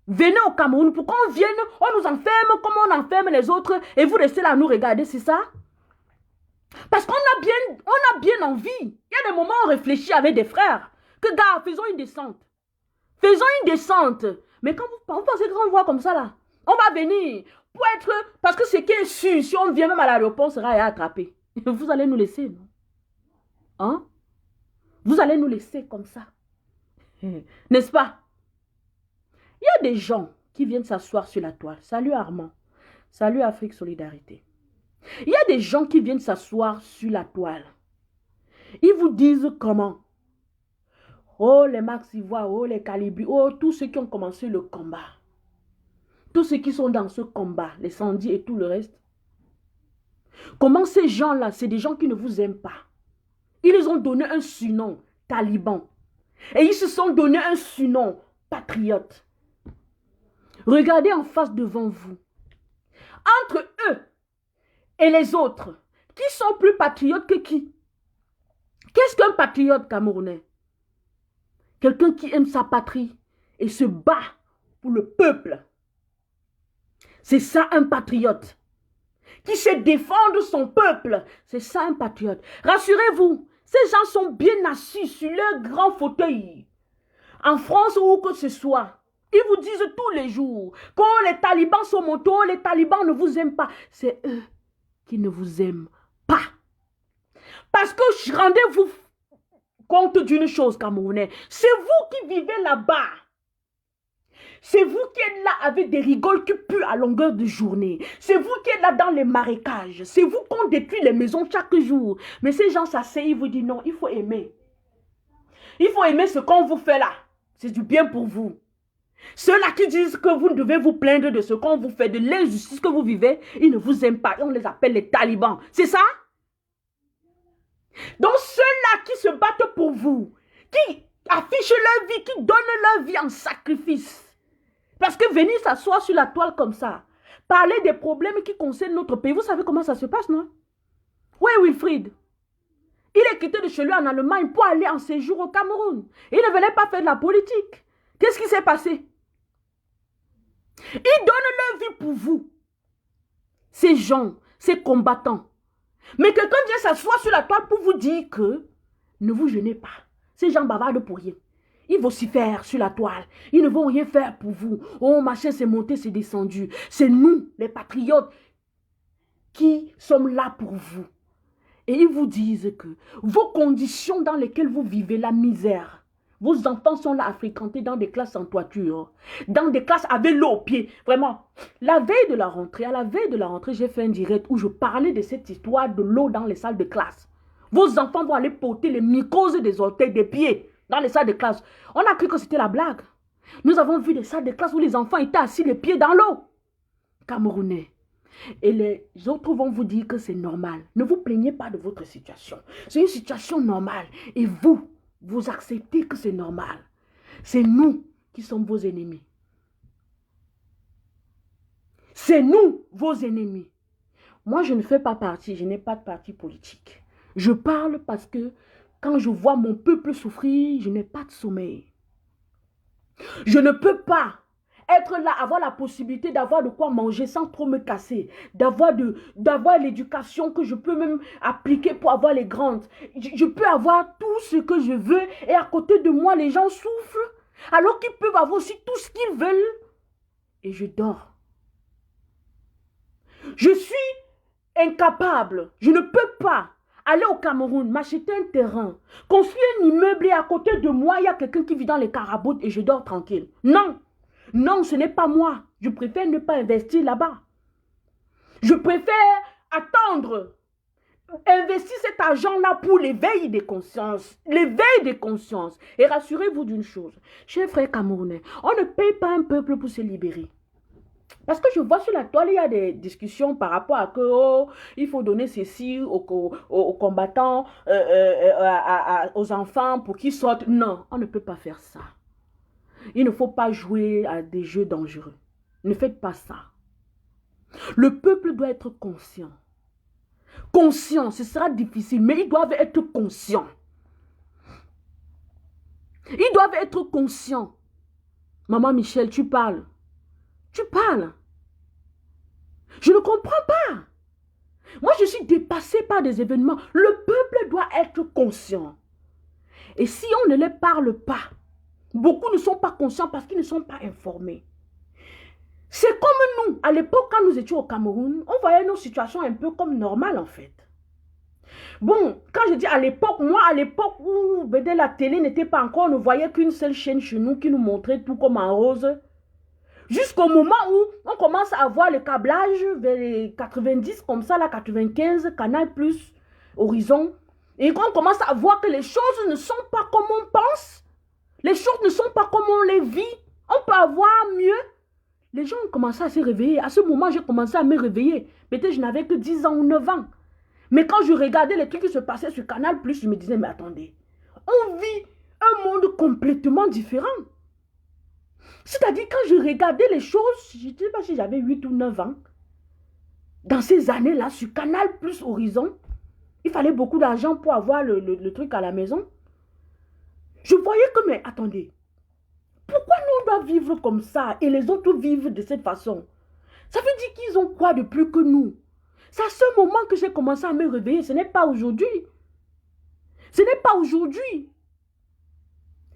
[SPEAKER 2] Venez au Cameroun pour qu'on vienne, on nous enferme comme on enferme les autres et vous restez là à nous regarder, c'est ça? Parce qu'on a bien envie. Il y a des moments où on réfléchit avec des frères. Que gars, faisons une descente. Faisons une descente. Mais quand vous pensez qu'on voit comme ça là, on va venir pour être... Parce que ce qui est sûr, si on vient même à l'aéroport, on sera attrapé. Vous allez nous laisser, non? Hein? Vous allez nous laisser comme ça. N'est-ce pas? Il y a des gens qui viennent s'asseoir sur la toile. Salut Armand. Salut Afrique Solidarité. Il y a des gens qui viennent s'asseoir sur la toile. Ils vous disent comment? Oh, les Max Ivoire, oh, les Calibri, oh, tous ceux qui ont commencé le combat. Tous ceux qui sont dans ce combat, les Sandy et tout le reste. Comment ces gens-là, c'est des gens qui ne vous aiment pas. Ils les ont donné un surnom, talibans. Et ils se sont donné un surnom, patriote. Regardez en face devant vous. Entre eux et les autres, qui sont plus patriotes que qui? Qu'est-ce qu'un patriote camerounais? Quelqu'un qui aime sa patrie et se bat pour le peuple. C'est ça un patriote. Qui sait défendre son peuple. C'est ça un patriote. Rassurez-vous, ces gens sont bien assis sur leur grand fauteuil. En France ou où que ce soit. Ils vous disent tous les jours que les talibans sont montés, les talibans ne vous aiment pas. C'est eux qui ne vous aiment pas. Parce que rendez-vous compte d'une chose, Camerounais. C'est vous qui vivez là-bas. C'est vous qui êtes là avec des rigoles qui puent à longueur de journée. C'est vous qui êtes là dans les marécages. C'est vous qu'on détruit les maisons chaque jour. Mais ces gens s'asseyent, ils vous disent non, il faut aimer. Il faut aimer ce qu'on vous fait là. C'est du bien pour vous. Ceux-là qui disent que vous devez vous plaindre de ce qu'on vous fait, de l'injustice que vous vivez, ils ne vous aiment pas. Et on les appelle les talibans. C'est ça? Donc ceux-là qui se battent pour vous, qui affichent leur vie, qui donnent leur vie en sacrifice. Parce que venir s'asseoir sur la toile comme ça, parler des problèmes qui concernent notre pays, vous savez comment ça se passe, non? Oui, Wilfried. Il est quitté de chez lui en Allemagne pour aller en séjour au Cameroun. Il ne venait pas faire de la politique. Qu'est-ce qui s'est passé? Ils donnent leur vie pour vous. Ces gens, ces combattants. Mais quelqu'un vient s'asseoir sur la toile pour vous dire que ne vous gênez pas. Ces gens bavardent pour rien. Ils vocifèrent sur la toile. Ils ne vont rien faire pour vous. Oh, machin, c'est monté, c'est descendu. C'est nous, les patriotes, qui sommes là pour vous. Et ils vous disent que vos conditions dans lesquelles vous vivez, la misère, vos enfants sont là à fréquenter dans des classes en toiture, dans des classes avec l'eau au pied. Vraiment, la veille de la rentrée, à la veille de la rentrée, j'ai fait un direct où je parlais de cette histoire de l'eau dans les salles de classe. Vos enfants vont aller porter les mycoses des orteils, des pieds dans les salles de classe. On a cru que c'était la blague. Nous avons vu des salles de classe où les enfants étaient assis les pieds dans l'eau. Camerounais. Et les autres vont vous dire que c'est normal. Ne vous plaignez pas de votre situation. C'est une situation normale. Et vous, vous acceptez que c'est normal. C'est nous qui sommes vos ennemis. C'est nous, vos ennemis. Moi, je ne fais pas partie, je n'ai pas de parti politique. Je parle parce que quand je vois mon peuple souffrir, je n'ai pas de sommeil. Je ne peux pas être là, avoir la possibilité d'avoir de quoi manger sans trop me casser, d'avoir l'éducation que je peux même appliquer pour avoir les grandes. Je peux avoir tout ce que je veux et à côté de moi, les gens souffrent alors qu'ils peuvent avoir aussi tout ce qu'ils veulent. Et je dors. Je suis incapable, je ne peux pas aller au Cameroun, m'acheter un terrain, construire un immeuble et à côté de moi, il y a quelqu'un qui vit dans les caraboutes et je dors tranquille. Non, non, ce n'est pas moi. Je préfère ne pas investir là-bas. Je préfère attendre, investir cet argent-là pour l'éveil des consciences. L'éveil des consciences. Et rassurez-vous d'une chose, chers frères camerounais, on ne paye pas un peuple pour se libérer. Parce que je vois sur la toile, il y a des discussions par rapport à que il faut donner ceci aux combattants, aux enfants pour qu'ils sortent. Non, on ne peut pas faire ça. Il ne faut pas jouer à des jeux dangereux. Ne faites pas ça. Le peuple doit être conscient. Conscient, ce sera difficile, mais ils doivent être conscients. Ils doivent être conscients. Maman Michel, tu parles. Tu parles. Je ne comprends pas. Moi, je suis dépassée par des événements. Le peuple doit être conscient. Et si on ne les parle pas, beaucoup ne sont pas conscients parce qu'ils ne sont pas informés. C'est comme nous, à l'époque, quand nous étions au Cameroun, on voyait nos situations un peu comme normales, en fait. Bon, quand je dis à l'époque, moi, à l'époque où la télé n'était pas encore, on ne voyait qu'une seule chaîne chez nous qui nous montrait tout comme en rose. Jusqu'au moment où on commence à voir le câblage vers les 90, comme ça, là, 95, Canal+, Horizon. Et quand on commence à voir que les choses ne sont pas comme on pense, les choses ne sont pas comme on les vit, on peut avoir mieux. les gens ont commencé à se réveiller. À ce moment, j'ai commencé à me réveiller. Peut-être je n'avais que 10 ans ou 9 ans. Mais quand je regardais les trucs qui se passaient sur Canal+, je me disais, mais attendez, on vit un monde complètement différent. C'est-à-dire, quand je regardais les choses, je ne sais pas si j'avais 8 ou 9 ans, dans ces années-là, sur Canal+, Horizon, il fallait beaucoup d'argent pour avoir le truc à la maison. Je voyais que, mais attendez, pourquoi nous on doit vivre comme ça et les autres vivent de cette façon? Ça veut dire qu'ils ont quoi de plus que nous? C'est à ce moment que j'ai commencé à me réveiller. Ce n'est pas aujourd'hui. Ce n'est pas aujourd'hui.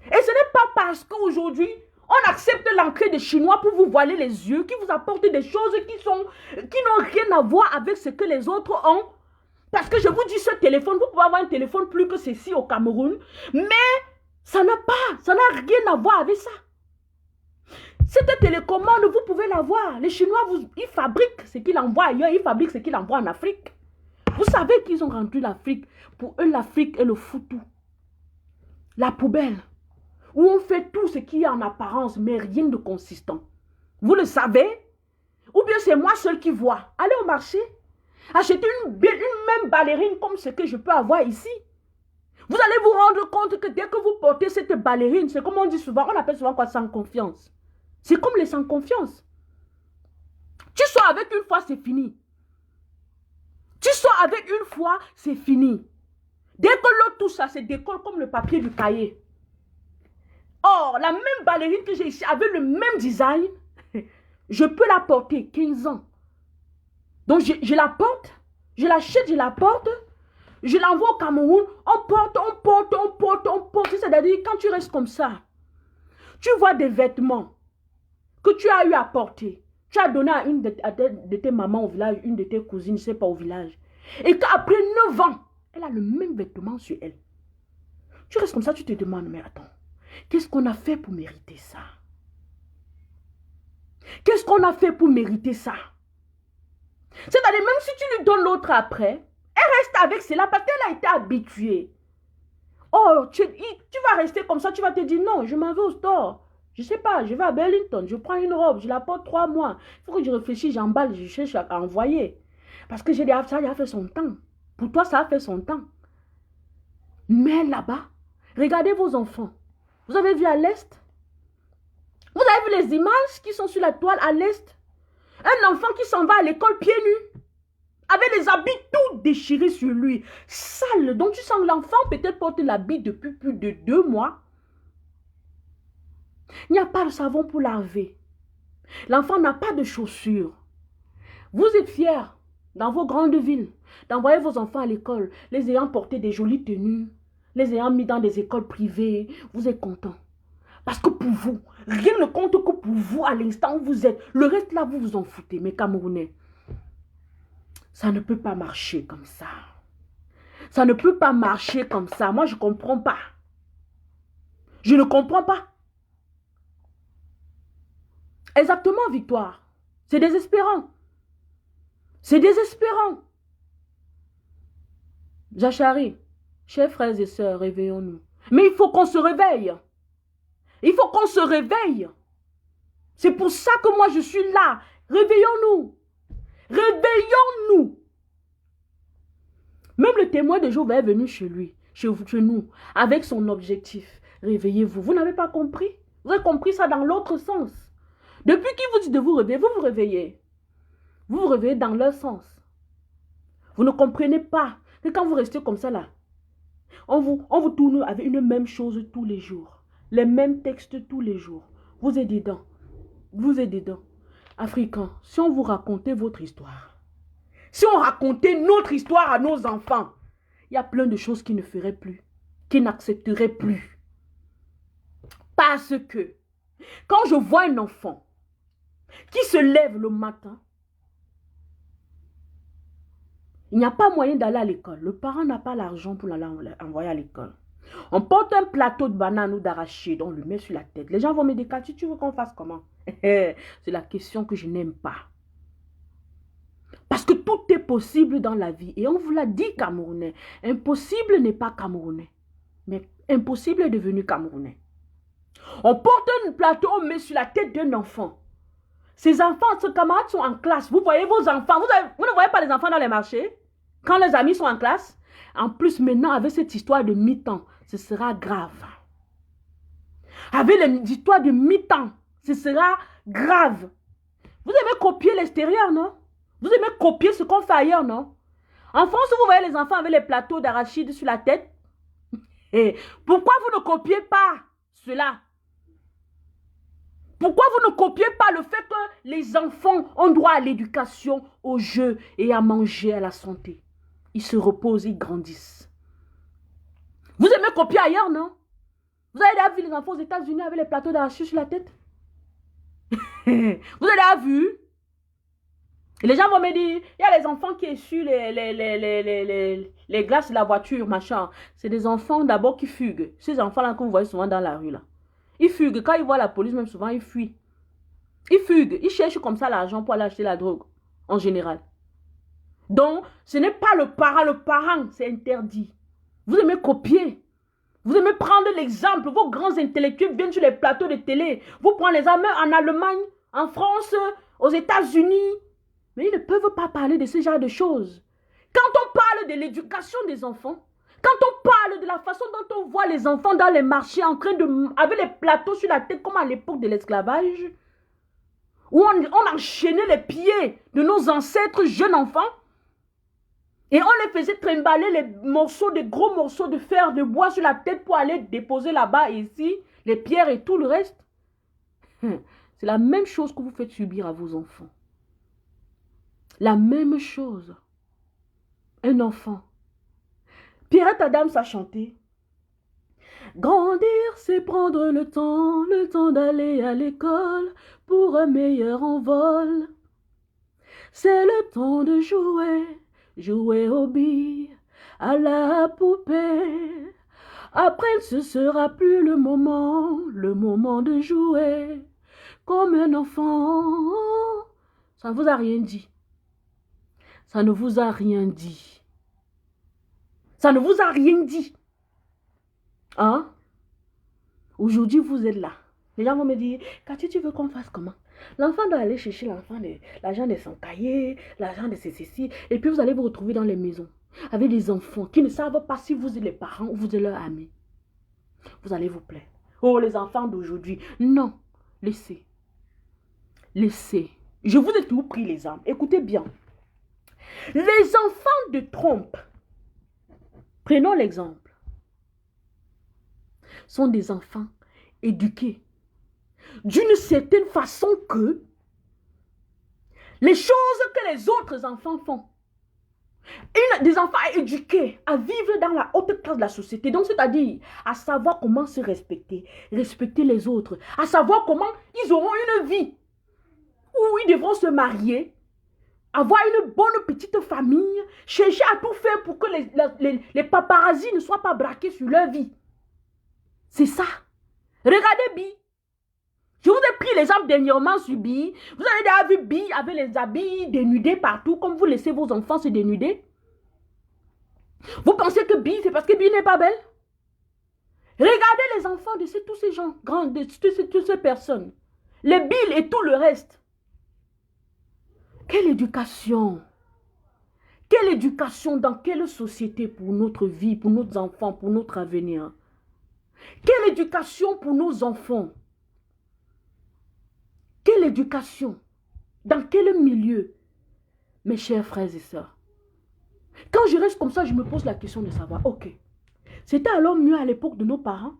[SPEAKER 2] Et ce n'est pas parce qu'aujourd'hui, on accepte l'entrée des Chinois pour vous voiler les yeux, qui vous apportent des choses qui n'ont rien à voir avec ce que les autres ont. Parce que je vous dis, ce téléphone, vous pouvez avoir un téléphone plus que ceci au Cameroun, mais ça n'a rien à voir avec ça. Cette télécommande, vous pouvez l'avoir. Les Chinois, ils fabriquent ce qu'ils envoient ailleurs, ils fabriquent ce qu'ils envoient en Afrique. Vous savez qu'ils ont rendu l'Afrique. Pour eux, l'Afrique est le foutou. La poubelle. Où on fait tout ce qui est en apparence, mais rien de consistant. Vous le savez? Ou bien c'est moi seul qui vois. Allez au marché. Achetez une même ballerine comme ce que je peux avoir ici. Vous allez vous rendre compte que dès que vous portez cette ballerine, c'est comme on dit souvent, on appelle souvent quoi, sans confiance. C'est comme les sans confiance. Tu sors avec une fois, c'est fini. Tu sors avec une fois, c'est fini. Dès que l'autre touche, ça se décolle comme le papier du cahier. Or, la même ballerine que j'ai ici, avec le même design, je peux la porter 15 ans. Donc, je la porte, je l'achète, je la porte, je l'envoie au Cameroun, on porte. C'est-à-dire, quand tu restes comme ça, tu vois des vêtements que tu as eu à porter. Tu as donné à une de tes mamans au village, une de tes cousines, je ne sais pas, au village. Et qu'après 9 ans, elle a le même vêtement sur elle. Tu restes comme ça, tu te demandes, mais attends, qu'est-ce qu'on a fait pour mériter ça? Qu'est-ce qu'on a fait pour mériter ça? C'est-à-dire, même si tu lui donnes l'autre après, elle reste avec cela parce qu'elle a été habituée. Oh, tu vas rester comme ça, tu vas te dire, non, je m'en vais au store. Je ne sais pas, je vais à Burlington, je prends une robe, je la porte 3 mois. Il faut que je réfléchisse, j'emballe, je cherche à envoyer. Parce que ça a fait son temps. Pour toi, ça a fait son temps. Mais là-bas, regardez vos enfants. Vous avez vu à l'Est? Vous avez vu les images qui sont sur la toile à l'Est? Un enfant qui s'en va à l'école pieds nus, avec les habits tout déchirés sur lui, sale. Donc tu sens que l'enfant peut-être porte l'habit depuis plus de 2 mois. Il n'y a pas de savon pour laver. L'enfant n'a pas de chaussures. Vous êtes fiers, dans vos grandes villes, d'envoyer vos enfants à l'école, les ayant porté des jolies tenues, les ayant mis dans des écoles privées. Vous êtes contents. Parce que pour vous, rien ne compte que pour vous à l'instant où vous êtes. Le reste là, vous vous en foutez. Mais Camerounais, ça ne peut pas marcher comme ça. Ça ne peut pas marcher comme ça. Moi, je ne comprends pas. Je ne comprends pas. Exactement, Victoire. C'est désespérant. C'est désespérant. Jachari, chers frères et sœurs, réveillons-nous. Mais il faut qu'on se réveille. Il faut qu'on se réveille. C'est pour ça que moi je suis là. Réveillons-nous. Réveillons-nous. Même le témoin de Jéhovah est venu chez lui, chez nous, avec son objectif. Réveillez-vous. Vous n'avez pas compris? Vous avez compris ça dans l'autre sens. Depuis qu'il vous dit de vous réveiller, vous vous réveillez. Vous vous réveillez dans leur sens. Vous ne comprenez pas que quand vous restez comme ça là, on vous tourne avec une même chose tous les jours. Les mêmes textes tous les jours. Vous êtes dedans. Vous êtes dedans. Africains, si on vous racontait votre histoire, si on racontait notre histoire à nos enfants, il y a plein de choses qu'ils ne feraient plus, qu'ils n'accepteraient plus. Parce que, quand je vois un enfant qui se lève le matin, il n'y a pas moyen d'aller à l'école. Le parent n'a pas l'argent pour l'envoyer à l'école. On porte un plateau de bananes ou d'arachide, on le met sur la tête. Les gens vont me dire, tu veux qu'on fasse comment? C'est la question que je n'aime pas. Parce que tout est possible dans la vie. Et on vous l'a dit, Camerounais. Impossible n'est pas Camerounais. Mais impossible est devenu Camerounais. On porte un plateau, on met sur la tête d'un enfant. Ces enfants, ces camarades sont en classe. Vous voyez vos enfants. Vous ne voyez pas les enfants dans les marchés? Quand les amis sont en classe? En plus, maintenant, avec cette histoire de mi-temps, ce sera grave. Avec les histoires de mi-temps, ce sera grave. Vous aimez copier l'extérieur, non? Vous aimez copier ce qu'on fait ailleurs, non? En France, vous voyez les enfants avec les plateaux d'arachide sur la tête. Et pourquoi vous ne copiez pas cela? Pourquoi vous ne copiez pas le fait que les enfants ont droit à l'éducation, au jeu et à manger, à la santé? Ils se reposent, ils grandissent. Vous aimez copier ailleurs, non? Vous avez déjà vu les enfants aux États-Unis avec les plateaux d'arachide sur la tête? Vous avez déjà vu? Et les gens vont me dire, il y a les enfants qui essuient les glaces de la voiture, machin. C'est des enfants d'abord qui fuguent. Ces enfants-là que vous voyez souvent dans la rue, là. Ils fuguent. Quand ils voient la police, même souvent, ils fuient. Ils fuguent. Ils cherchent comme ça l'argent pour aller acheter la drogue, en général. Donc, ce n'est pas le parent. Le parent, c'est interdit. Vous aimez copier. Vous aimez prendre l'exemple. Vos grands intellectuels viennent sur les plateaux de télé. Vous prenez les hommes en Allemagne, en France, aux États-Unis. Mais ils ne peuvent pas parler de ce genre de choses. Quand on parle de l'éducation des enfants, quand on parle de la façon dont on voit les enfants dans les marchés en train de... avec les plateaux sur la tête comme à l'époque de l'esclavage, où on enchaînait les pieds de nos ancêtres jeunes enfants, et on les faisait trimballer les morceaux, des gros morceaux de fer, de bois sur la tête pour aller déposer là-bas et ici, les pierres et tout le reste. C'est la même chose que vous faites subir à vos enfants. La même chose. Un enfant. Pierrette Adams a chanté. Grandir, c'est prendre le temps d'aller à l'école pour un meilleur envol. C'est le temps de jouer, jouer aux billes, à la poupée. Après, ce sera plus le moment de jouer comme un enfant. Ça ne vous a rien dit. Ça ne vous a rien dit. Ça ne vous a rien dit. Hein? Aujourd'hui, vous êtes là. Les gens vont me dire, Cathy, tu veux qu'on fasse comment? L'enfant doit aller chercher l'argent de son cahier, l'argent de ses ceci. Et puis vous allez vous retrouver dans les maisons avec des enfants qui ne savent pas si vous êtes les parents ou vous êtes leurs amis. Vous allez vous plaindre. Oh, les enfants d'aujourd'hui. Non. Laissez. Laissez. Je vous ai tout pris l'exemple. Écoutez bien. Les enfants de Trump, prenons l'exemple, sont des enfants éduqués d'une certaine façon que les choses que les autres enfants font. Des enfants éduqués à vivre dans la haute classe de la société. Donc, c'est-à-dire à savoir comment se respecter, respecter les autres, à savoir comment ils auront une vie où ils devront se marier, avoir une bonne petite famille, chercher à tout faire pour que les paparazzis ne soient pas braqués sur leur vie. C'est ça. Regardez Bi. Je vous ai pris l'exemple dernièrement sur Bi. Vous avez déjà vu Bi avec les habits dénudés partout, comme vous laissez vos enfants se dénuder. Vous pensez que Bi, c'est parce que Bi n'est pas belle? Regardez les enfants de tous ces gens, de toutes ces personnes. Les Bill et tout le reste. Quelle éducation? Quelle éducation dans quelle société pour notre vie, pour nos enfants, pour notre avenir? Quelle éducation pour nos enfants? Quelle éducation? Dans quel milieu? Mes chers frères et sœurs. Quand je reste comme ça, je me pose la question de savoir, ok, c'était alors mieux à l'époque de nos parents?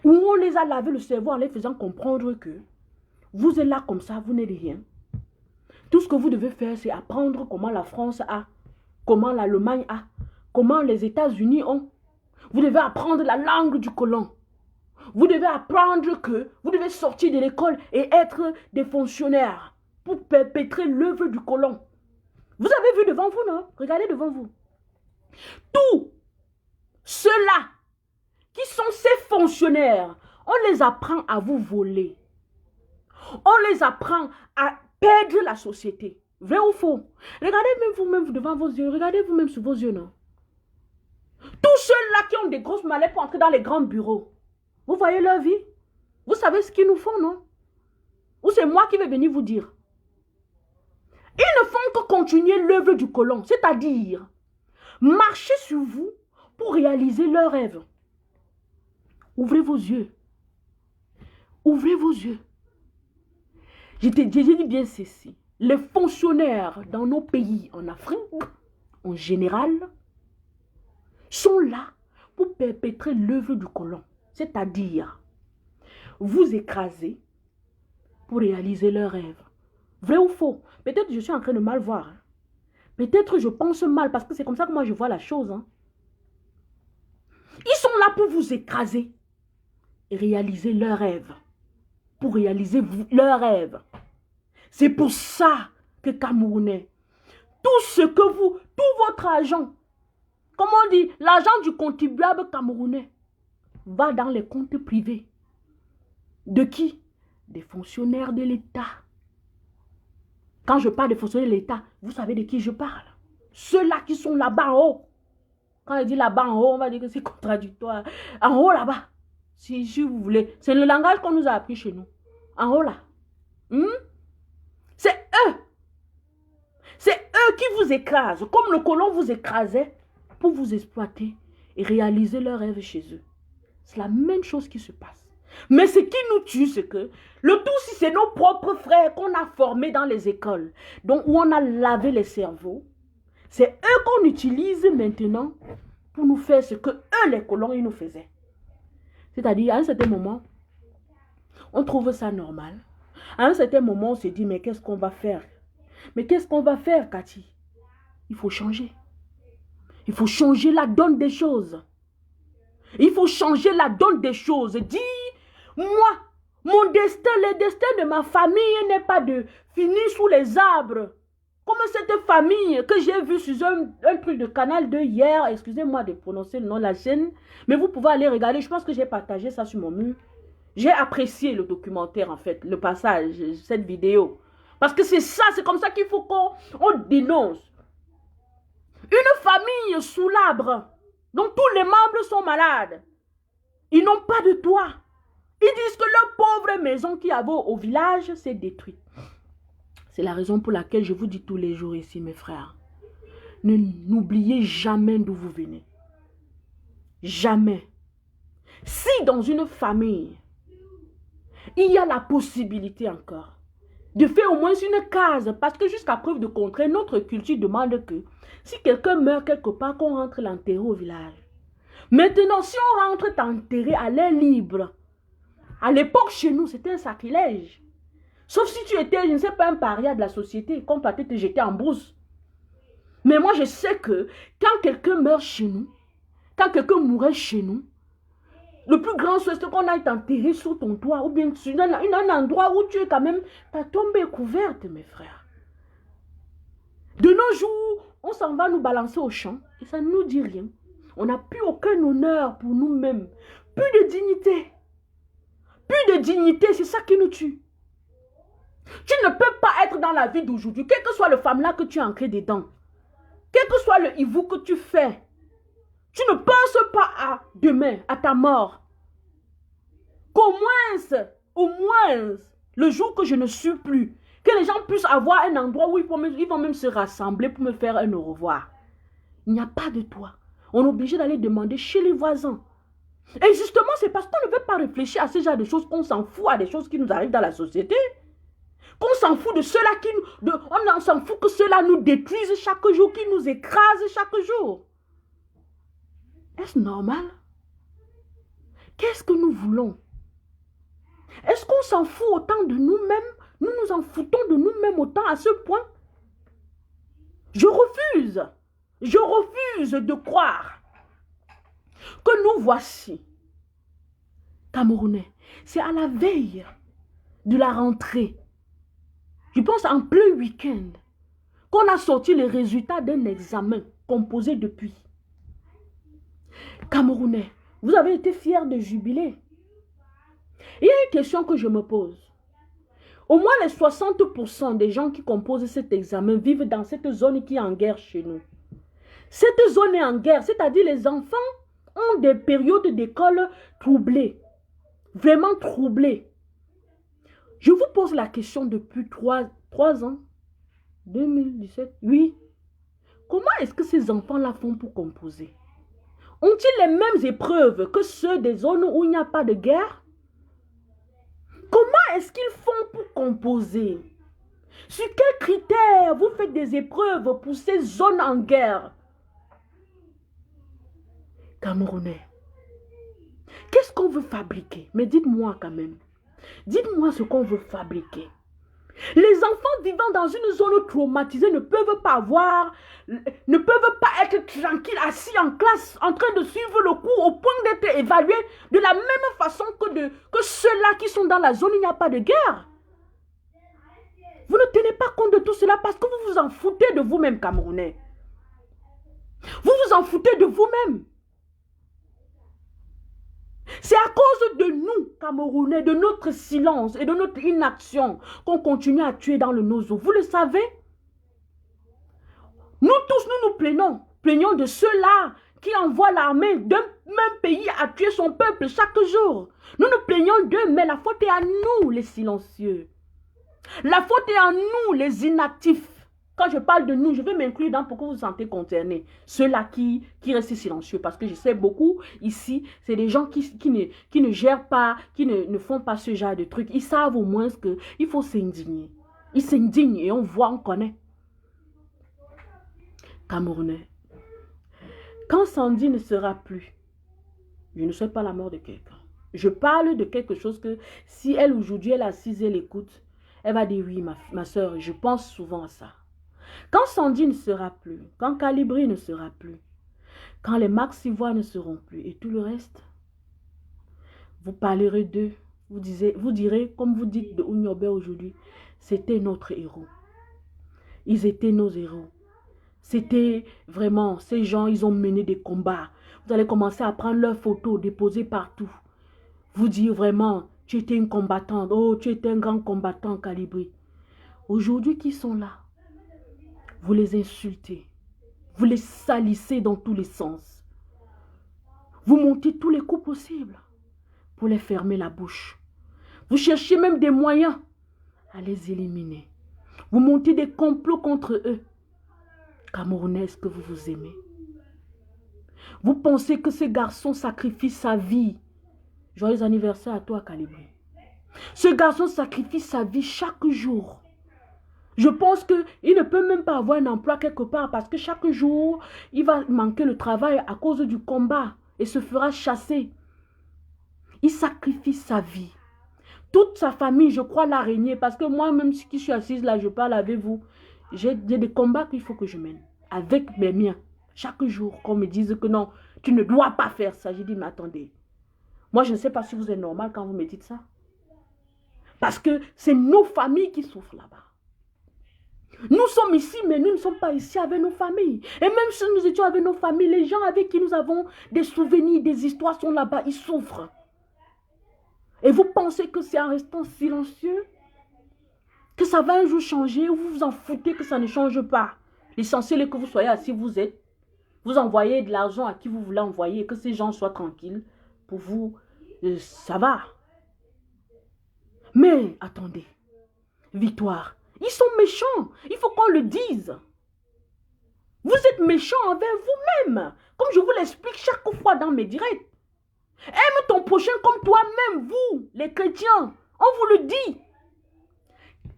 [SPEAKER 2] Où on les a lavé le cerveau en les faisant comprendre que vous êtes là comme ça, vous n'êtes rien. Tout ce que vous devez faire, c'est apprendre comment la France a, comment l'Allemagne a, comment les États-Unis ont. Vous devez apprendre la langue du colon. Vous devez apprendre que vous devez sortir de l'école et être des fonctionnaires pour perpétrer l'œuvre du colon. Vous avez vu devant vous, non? Regardez devant vous. Tous ceux-là qui sont ces fonctionnaires, on les apprend à vous voler. On les apprend à perdre la société. Vrai ou faux? Regardez même vous-même devant vos yeux. Regardez vous-même sur vos yeux, non? Tous ceux-là qui ont des grosses mallettes pour entrer dans les grands bureaux. Vous voyez leur vie? Vous savez ce qu'ils nous font, non? Ou c'est moi qui vais venir vous dire? Ils ne font que continuer l'œuvre du colon, c'est-à-dire marcher sur vous pour réaliser leurs rêves. Ouvrez vos yeux. Ouvrez vos yeux. J'ai dit bien ceci. Les fonctionnaires dans nos pays en Afrique, en général, sont là pour perpétrer l'œuvre du colon. C'est-à-dire, vous écraser pour réaliser leurs rêves. Vrai ou faux? Peut-être je suis en train de mal voir. Hein. Peut-être je pense mal parce que c'est comme ça que moi je vois la chose. Hein. Ils sont là pour vous écraser et réaliser leurs rêves. Pour réaliser leurs rêves. C'est pour ça que Camerounais, tout votre argent, comme on dit, l'argent du contribuable camerounais va dans les comptes privés. De qui? Des fonctionnaires de l'État. Quand je parle des fonctionnaires de l'État, vous savez de qui je parle? Ceux-là qui sont là-bas en haut. Quand je dis là-bas en haut, on va dire que c'est contradictoire. En haut là-bas, si vous voulez. C'est le langage qu'on nous a appris chez nous. En haut là. C'est eux. C'est eux qui vous écrasent, comme le colon vous écrasait pour vous exploiter et réaliser leurs rêves chez eux. C'est la même chose qui se passe. Mais ce qui nous tue, c'est que le tout, si c'est nos propres frères qu'on a formés dans les écoles, donc où on a lavé les cerveaux, c'est eux qu'on utilise maintenant pour nous faire ce que eux, les colons, ils nous faisaient. C'est-à-dire, à un certain moment, on trouve ça normal. À un certain moment, on se dit, mais qu'est-ce qu'on va faire? Mais qu'est-ce qu'on va faire, Cathy? Il faut changer. Il faut changer la donne des choses. Il faut changer la donne des choses. Dis, moi, mon destin, le destin de ma famille n'est pas de finir sous les arbres. Comme cette famille que j'ai vue sur un truc de Canal 2 hier. Excusez-moi de prononcer le nom de la chaîne. Mais vous pouvez aller regarder. Je pense que j'ai partagé ça sur mon mur. J'ai apprécié le documentaire, en fait, le passage, cette vidéo. Parce que c'est ça, c'est comme ça qu'il faut qu'on dénonce. Une famille sous l'arbre, dont tous les membres sont malades. Ils n'ont pas de toit. Ils disent que leur pauvre maison qu'il y avait au village s'est détruite. C'est la raison pour laquelle je vous dis tous les jours ici, mes frères. N'oubliez jamais d'où vous venez. Jamais. Si dans une famille, il y a la possibilité encore de faire au moins une case, parce que jusqu'à preuve de contraire, notre culture demande que si quelqu'un meurt quelque part, qu'on rentre l'enterrer au village. Maintenant, si on rentre t'enterrer à l'air libre, à l'époque chez nous, c'était un sacrilège. Sauf si tu étais, je ne sais pas, un paria de la société, qu'on partait te jeter en brousse. Mais moi, je sais que quand quelqu'un meurt chez nous, quand quelqu'un mourait chez nous, le plus grand souhait, c'est qu'on aille t'enterrer sur ton toit ou bien sur un endroit où tu es quand même, ta tombe est couverte, mes frères. De nos jours, on s'en va nous balancer au champ et ça ne nous dit rien. On n'a plus aucun honneur pour nous-mêmes. Plus de dignité. Plus de dignité, c'est ça qui nous tue. Tu ne peux pas être dans la vie d'aujourd'hui, quel que soit le femme-là que tu es ancré dedans, quel que soit le hibou que tu fais, tu ne penses pas à demain, à ta mort. Qu'au moins, le jour que je ne suis plus, que les gens puissent avoir un endroit où ils vont même se rassembler pour me faire un au revoir. Il n'y a pas de toit. On est obligé d'aller demander chez les voisins. Et justement, c'est parce qu'on ne veut pas réfléchir à ce genre de choses qu'on s'en fout à des choses qui nous arrivent dans la société. Qu'on s'en fout de ceux-là on s'en fout que ceux-là nous détruisent chaque jour, qui nous écrasent chaque jour. Est-ce normal? Qu'est-ce que nous voulons? Est-ce qu'on s'en fout autant de nous-mêmes? Nous nous en foutons de nous-mêmes autant à ce point? Je refuse de croire que nous voici, Camerounais. C'est à la veille de la rentrée, je pense en plein week-end, qu'on a sorti les résultats d'un examen composé depuis. Camerounais, vous avez été fiers de jubiler. Il y a une question que je me pose. Au moins les 60% des gens qui composent cet examen vivent dans cette zone qui est en guerre chez nous. Cette zone est en guerre, c'est-à-dire les enfants ont des périodes d'école troublées. Vraiment troublées. Je vous pose la question depuis 3 ans. 2017, oui. Comment est-ce que ces enfants-là font pour composer? Ont-ils les mêmes épreuves que ceux des zones où il n'y a pas de guerre? Comment est-ce qu'ils font pour composer? Sur quels critères vous faites des épreuves pour ces zones en guerre? Camerounais, qu'est-ce qu'on veut fabriquer? Mais dites-moi quand même. Dites-moi ce qu'on veut fabriquer. Les enfants vivant dans une zone traumatisée ne peuvent pas être tranquilles, assis en classe, en train de suivre le cours au point d'être évalués de la même façon que ceux-là qui sont dans la zone où il n'y a pas de guerre. Vous ne tenez pas compte de tout cela parce que vous vous en foutez de vous-même, Camerounais. Vous vous en foutez de vous-même. C'est à cause de nous, Camerounais, de notre silence et de notre inaction qu'on continue à tuer dans le nozo. Vous le savez? Nous tous, nous plaignons de ceux-là qui envoient l'armée d'un même pays à tuer son peuple chaque jour. Nous nous plaignons d'eux, mais la faute est à nous, les silencieux. La faute est à nous, les inactifs. Quand je parle de nous, je vais m'inclure dans pour que vous vous sentez concernés. Ceux-là qui restent silencieux. Parce que je sais beaucoup, ici, c'est des gens qui ne gèrent pas, qui ne font pas ce genre de trucs. Ils savent au moins qu'il faut s'indigner. Ils s'indignent et on voit, on connaît. Camerounais, quand Sandy ne sera plus, je ne souhaite pas la mort de quelqu'un. Je parle de quelque chose que si elle aujourd'hui, elle est assise, elle écoute, elle va dire oui, ma soeur, je pense souvent à ça. Quand Sandy ne sera plus, quand Calibri ne sera plus, quand les Max Ivoire ne seront plus et tout le reste, vous parlerez d'eux, vous direz, comme vous dites de Ounyobe aujourd'hui, c'était notre héros. Ils étaient nos héros. C'était vraiment, ces gens, ils ont mené des combats. Vous allez commencer à prendre leurs photos, déposer partout. Vous dire vraiment, tu étais une combattante, oh, tu étais un grand combattant, Calibri. Aujourd'hui, qui sont là? Vous les insultez. Vous les salissez dans tous les sens. Vous montez tous les coups possibles pour les fermer la bouche. Vous cherchez même des moyens à les éliminer. Vous montez des complots contre eux. Camerounais, est-ce que vous vous aimez? Vous pensez que ce garçon sacrifie sa vie? Joyeux anniversaire à toi, Calibri. Ce garçon sacrifie sa vie chaque jour. Je pense qu'il ne peut même pas avoir un emploi quelque part parce que chaque jour, il va manquer le travail à cause du combat et se fera chasser. Il sacrifie sa vie. Toute sa famille, je crois, l'araignée parce que moi-même, qui suis assise là, je parle avec vous. J'ai des combats qu'il faut que je mène avec mes miens. Chaque jour, qu'on me dise que non, tu ne dois pas faire ça. J'ai dit, mais attendez. Moi, je ne sais pas si vous êtes normal quand vous me dites ça. Parce que c'est nos familles qui souffrent là-bas. Nous sommes ici, mais nous ne sommes pas ici avec nos familles. Et même si nous étions avec nos familles, les gens avec qui nous avons des souvenirs, des histoires sont là-bas, ils souffrent. Et vous pensez que c'est en restant silencieux que ça va un jour changer ou vous vous en foutez que ça ne change pas? L'essentiel est que vous soyez assis, vous envoyez de l'argent à qui vous voulez envoyer, que ces gens soient tranquilles. Pour vous, ça va. Mais attendez, Victoire, ils sont méchants. Il faut qu'on le dise. Vous êtes méchants envers vous-même. Comme je vous l'explique chaque fois dans mes directs. Aime ton prochain comme toi-même, vous, les chrétiens. On vous le dit.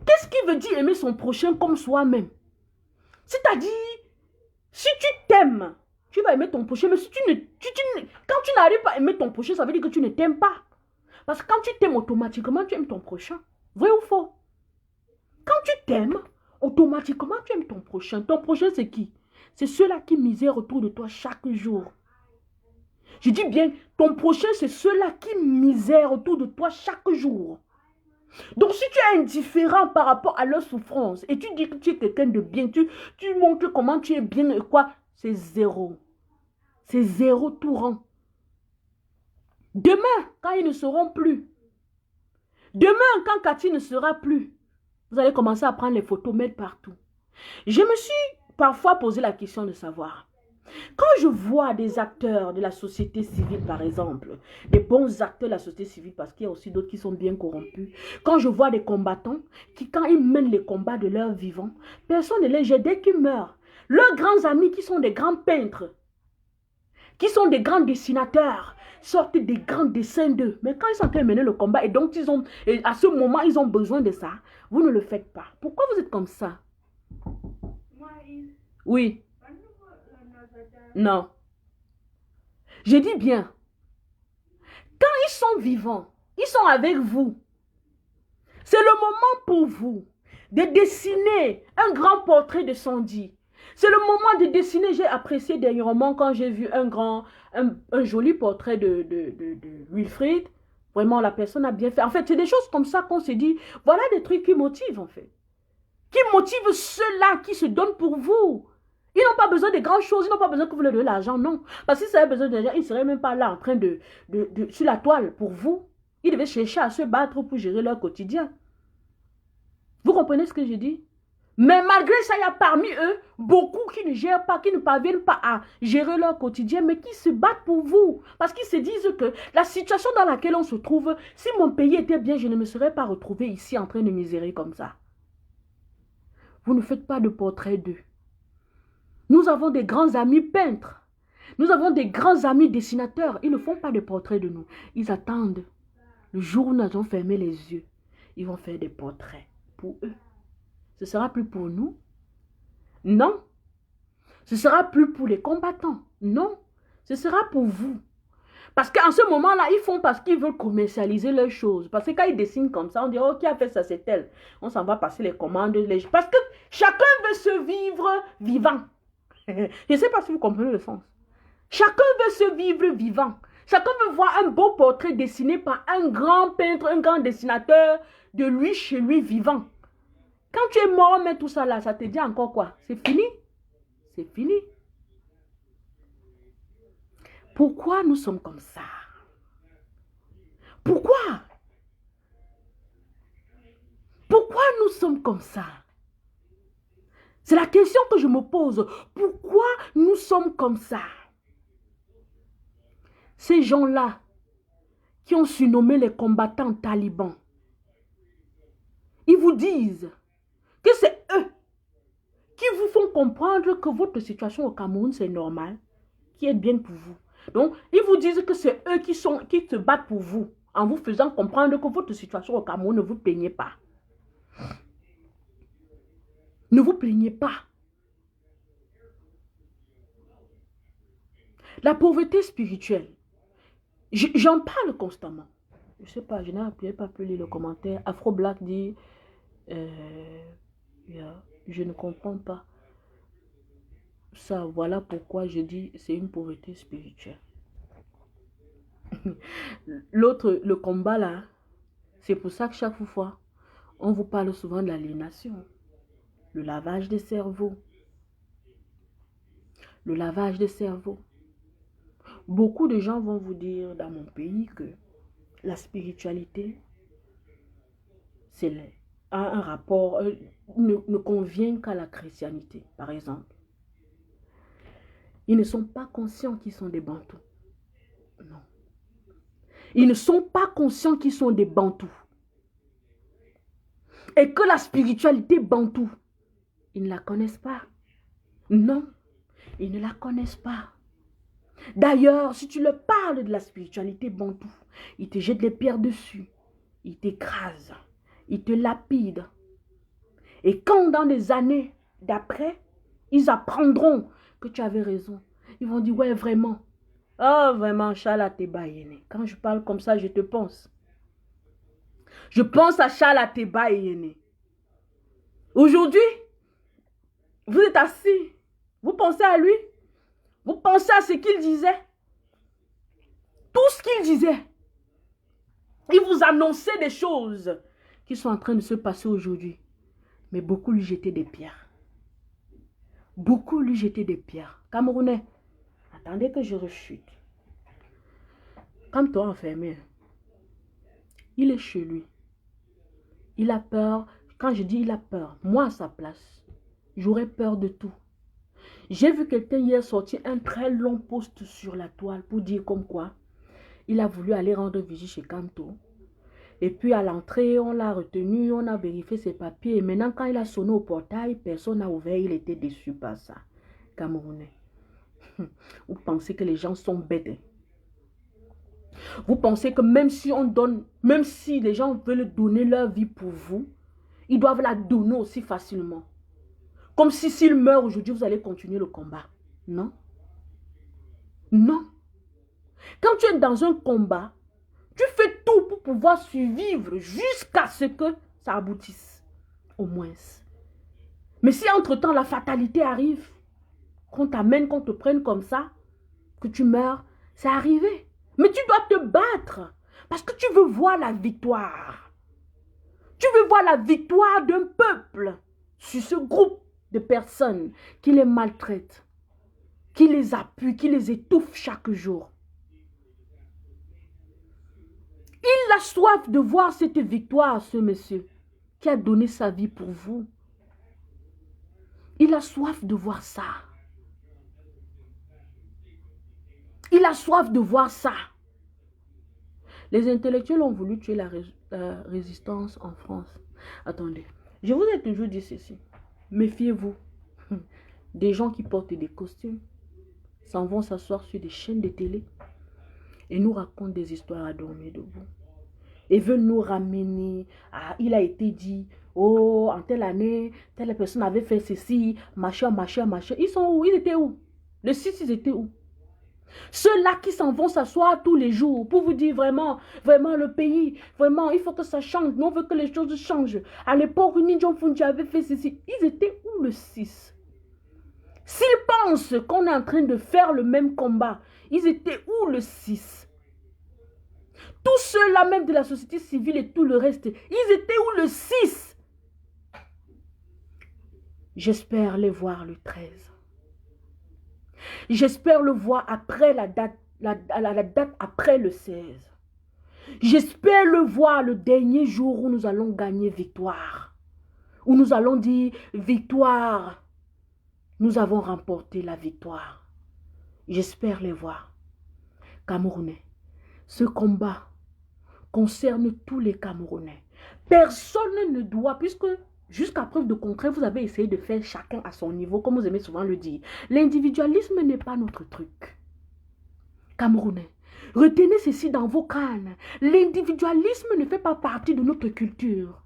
[SPEAKER 2] Qu'est-ce qui veut dire aimer son prochain comme soi-même? C'est-à-dire, si tu t'aimes, tu vas aimer ton prochain. Mais si quand tu n'arrives pas à aimer ton prochain, ça veut dire que tu ne t'aimes pas. Parce que quand tu t'aimes automatiquement, tu aimes ton prochain. Vrai ou faux? Quand tu t'aimes, automatiquement, tu aimes ton prochain. Ton prochain, c'est qui? C'est ceux-là qui misèrent autour de toi chaque jour. Je dis bien, ton prochain, c'est ceux-là qui misèrent autour de toi chaque jour. Donc, si tu es indifférent par rapport à leur souffrance et tu dis que tu es quelqu'un de bien, tu montres comment tu es bien et quoi, c'est zéro. C'est zéro tout rang. Demain, quand ils ne seront plus, demain, quand Cathy ne sera plus, vous allez commencer à prendre les photos, mettre partout. Je me suis parfois posé la question de savoir, Quand je vois des acteurs de la société civile, par exemple, des bons acteurs de la société civile, parce qu'il y a aussi d'autres qui sont bien corrompus, quand je vois des combattants qui, quand ils mènent les combats de leur vivant, personne ne les jette dès qu'ils meurent. Leurs grands amis qui sont des grands peintres, qui sont des grands dessinateurs, sortent des grands dessins d'eux. Mais quand ils sont en train de mener le combat, et donc et à ce moment, ils ont besoin de ça, vous ne le faites pas. Pourquoi vous êtes comme ça? Oui. Non. Je dis bien, quand ils sont vivants, ils sont avec vous. C'est le moment pour vous de dessiner un grand portrait de Sandy. C'est le moment de dessiner. J'ai apprécié dernièrement quand j'ai vu un joli portrait de Wilfried. Vraiment, la personne a bien fait. En fait, c'est des choses comme ça qu'on se dit. Voilà des trucs qui motivent, en fait. Qui motivent ceux-là qui se donnent pour vous. Ils n'ont pas besoin de grandes choses. Ils n'ont pas besoin que vous leur donniez de l'argent, non. Parce que s'ils avaient besoin d'argent, ils ne seraient même pas là en train sur la toile pour vous. Ils devaient chercher à se battre pour gérer leur quotidien. Vous comprenez ce que je dis? Mais malgré ça, il y a parmi eux beaucoup qui ne gèrent pas, qui ne parviennent pas à gérer leur quotidien, mais qui se battent pour vous. Parce qu'ils se disent que la situation dans laquelle on se trouve, si mon pays était bien, je ne me serais pas retrouvé ici en train de misérer comme ça. Vous ne faites pas de portrait d'eux. Nous avons des grands amis peintres. Nous avons des grands amis dessinateurs. Ils ne font pas de portraits de nous. Ils attendent le jour où nous avons fermé les yeux. Ils vont faire des portraits pour eux. Ce sera plus pour nous? Non. Ce sera plus pour les combattants? Non. Ce sera pour vous. Parce qu'en ce moment-là, ils font parce qu'ils veulent commercialiser leurs choses. Parce que quand ils dessinent comme ça, on dit, oh, qui a fait ça, c'est elle. On s'en va passer les commandes. Parce que chacun veut se vivre vivant. Je ne sais pas si vous comprenez le sens. Chacun veut se vivre vivant. Chacun veut voir un beau portrait dessiné par un grand peintre, un grand dessinateur de lui chez lui vivant. Quand tu es mort, mais tout ça là, ça te dit encore quoi? C'est fini. C'est fini. Pourquoi nous sommes comme ça? Pourquoi? Pourquoi nous sommes comme ça? C'est la question que je me pose. Pourquoi nous sommes comme ça? Ces gens-là qui ont surnommé les combattants talibans, ils vous disent que c'est eux qui vous font comprendre que votre situation au Cameroun, c'est normal, qui est bien pour vous. Donc, ils vous disent que c'est eux qui se battent pour vous, en vous faisant comprendre que votre situation au Cameroun, ne vous plaignez pas. Ne vous plaignez pas. La pauvreté spirituelle, j'en parle constamment. Je ne sais pas, je n'ai pas pu lire le commentaire. Afro Black dit, je ne comprends pas ça. Voilà pourquoi je dis c'est une pauvreté spirituelle. L'autre, le combat là, c'est pour ça que chaque fois, on vous parle souvent de l'aliénation. Le lavage des cerveaux. Le lavage des cerveaux. Beaucoup de gens vont vous dire dans mon pays que la spiritualité, a un rapport, ne convient qu'à la chrétienté, par exemple. Ils ne sont pas conscients qu'ils sont des bantous. Non. Ils ne sont pas conscients qu'ils sont des bantous. Et que la spiritualité bantou, ils ne la connaissent pas. Non, ils ne la connaissent pas. D'ailleurs, si tu leur parles de la spiritualité bantou, ils te jettent les pierres dessus. Ils t'écrasent. Ils te lapident. Et quand dans les années d'après, ils apprendront que tu avais raison. Ils vont dire, ouais, vraiment. Oh, vraiment, Charles Ateba Yéné. Quand je parle comme ça, je te pense. Je pense à Charles Ateba Yéné. Aujourd'hui, vous êtes assis. Vous pensez à lui. Vous pensez à ce qu'il disait. Tout ce qu'il disait. Il vous annonçait des choses qui sont en train de se passer aujourd'hui. Mais beaucoup lui jetaient des pierres. Beaucoup lui jetaient des pierres. Camerounais, attendez que je rechute. Comme toi enfermé, il est chez lui. Il a peur. Quand je dis il a peur, moi à sa place, j'aurais peur de tout. J'ai vu quelqu'un hier sortir un très long post sur la toile pour dire comme quoi il a voulu aller rendre visite chez Kanto. Et puis à l'entrée, on l'a retenu, on a vérifié ses papiers. Et maintenant, quand il a sonné au portail, personne n'a ouvert. Il était déçu par ça. Camerounais. Vous pensez que les gens sont bêtes. Vous pensez que même si on donne, même si les gens veulent donner leur vie pour vous, ils doivent la donner aussi facilement. Comme si s'il meurt aujourd'hui, vous allez continuer le combat. Non. Non. Quand tu es dans un combat, tu fais tout pour pouvoir survivre jusqu'à ce que ça aboutisse. Au moins. Mais si entre-temps la fatalité arrive, qu'on t'amène, qu'on te prenne comme ça, que tu meurs, c'est arrivé. Mais tu dois te battre parce que tu veux voir la victoire. Tu veux voir la victoire d'un peuple sur ce groupe de personnes qui les maltraitent, qui les appuient, qui les étouffent chaque jour. Il a soif de voir cette victoire, ce monsieur qui a donné sa vie pour vous. Il a soif de voir ça. Il a soif de voir ça. Les intellectuels ont voulu tuer la résistance en France. Attendez, je vous ai toujours dit ceci. Méfiez-vous. Des gens qui portent des costumes s'en vont s'asseoir sur des chaînes de télé et nous racontent des histoires à dormir debout. Et veulent nous ramener à, il a été dit, oh, en telle année, telle personne avait fait ceci, machin, machin, machin. Ils sont où? Ils étaient où? Le 6, ils étaient où? Ceux-là qui s'en vont s'asseoir tous les jours pour vous dire vraiment, vraiment le pays, vraiment, il faut que ça change. Nous, on veut que les choses changent. À l'époque, Nidjon Funchi avait fait ceci. Ils étaient où le 6? S'ils pensent qu'on est en train de faire le même combat, ils étaient où le 6? Tous ceux-là, même de la société civile et tout le reste, ils étaient où le 6? J'espère les voir le 13. J'espère le voir après la date après le 16. J'espère le voir le dernier jour où nous allons gagner victoire. Où nous allons dire victoire. Nous avons remporté la victoire. J'espère les voir. Camerounais, ce combat concerne tous les Camerounais. Personne ne doit, puisque jusqu'à preuve de contraire, vous avez essayé de faire chacun à son niveau, comme vous aimez souvent le dire. L'individualisme n'est pas notre truc. Camerounais, retenez ceci dans vos crânes. L'individualisme ne fait pas partie de notre culture.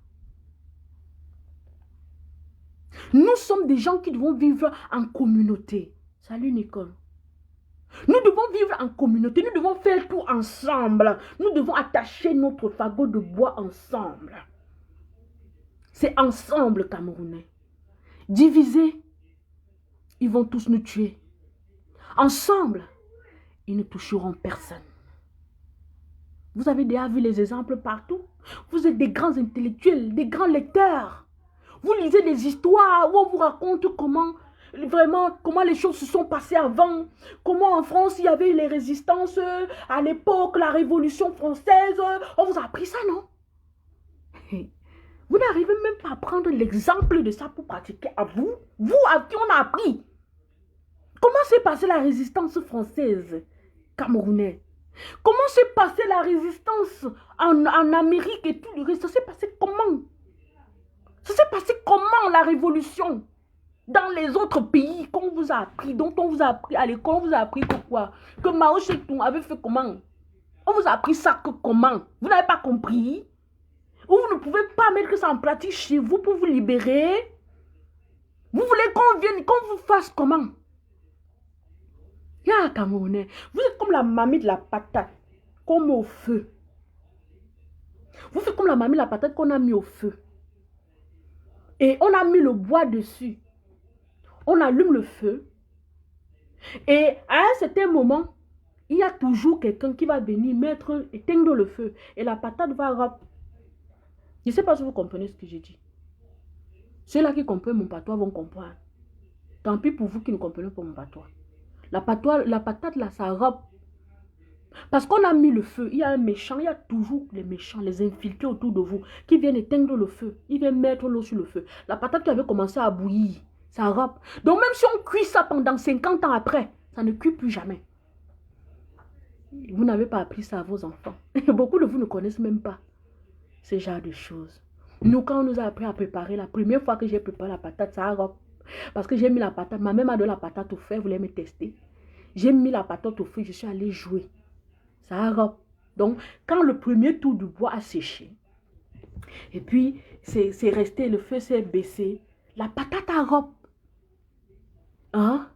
[SPEAKER 2] Nous sommes des gens qui devons vivre en communauté. Salut Nicole. Nous devons vivre en communauté, nous devons faire tout ensemble. Nous devons attacher notre fagot de bois ensemble. C'est ensemble, Camerounais. Divisés, ils vont tous nous tuer. Ensemble, ils ne toucheront personne. Vous avez déjà vu les exemples partout. Vous êtes des grands intellectuels, des grands lecteurs. Vous lisez des histoires où on vous raconte comment, vraiment, comment les choses se sont passées avant. Comment en France, il y avait les résistances à l'époque, la Révolution française. On vous a appris ça, non? Vous n'arrivez même pas à prendre l'exemple de ça pour pratiquer à vous. Vous, à qui on a appris. Comment s'est passée la résistance française, Camerounais? Comment s'est passée la résistance en Amérique et tout le reste? Ça s'est passé comment? Ça s'est passé comment la révolution dans les autres pays qu'on vous a appris, dont on vous a appris à l'école, on vous a appris que quoi? Que Mao Tse-tung avait fait comment? On vous a appris ça que comment? Vous n'avez pas compris? Ou vous ne pouvez pas mettre ça en pratique chez vous pour vous libérer? Vous voulez qu'on vienne, qu'on vous fasse comment? Ya Camerounais, vous êtes comme la mamie de la patate qu'on met au feu. Vous faites comme la mamie de la patate qu'on a mis au feu. Et on a mis le bois dessus. On allume le feu. Et à un certain moment, il y a toujours quelqu'un qui va venir mettre, éteindre le feu. Et la patate va rap. Je ne sais pas si vous comprenez ce que j'ai dit. Ceux-là qui comprennent mon patois vont comprendre. Tant pis pour vous qui ne comprenez pas mon patois. La patate là, ça rap. Parce qu'on a mis le feu. Il y a un méchant, il y a toujours les méchants, les infiltrés autour de vous qui viennent éteindre le feu. Ils viennent mettre l'eau sur le feu. La patate qui avait commencé à bouillir, Ça robe. Donc même si on cuit ça pendant 50 ans après, ça ne cuit plus jamais. Vous n'avez pas appris ça à vos enfants. Beaucoup de vous ne connaissent même pas ce genre de choses. Nous, quand on nous a appris à préparer, la première fois que j'ai préparé la patate, ça robe. Parce que j'ai mis la patate, ma mère m'a donné la patate au feu, elle voulait me tester. J'ai mis la patate au feu, je suis allée jouer. Ça robe. Donc, quand le premier tour du bois a séché, et puis c'est resté, le feu s'est baissé, la patate a robe. Hein?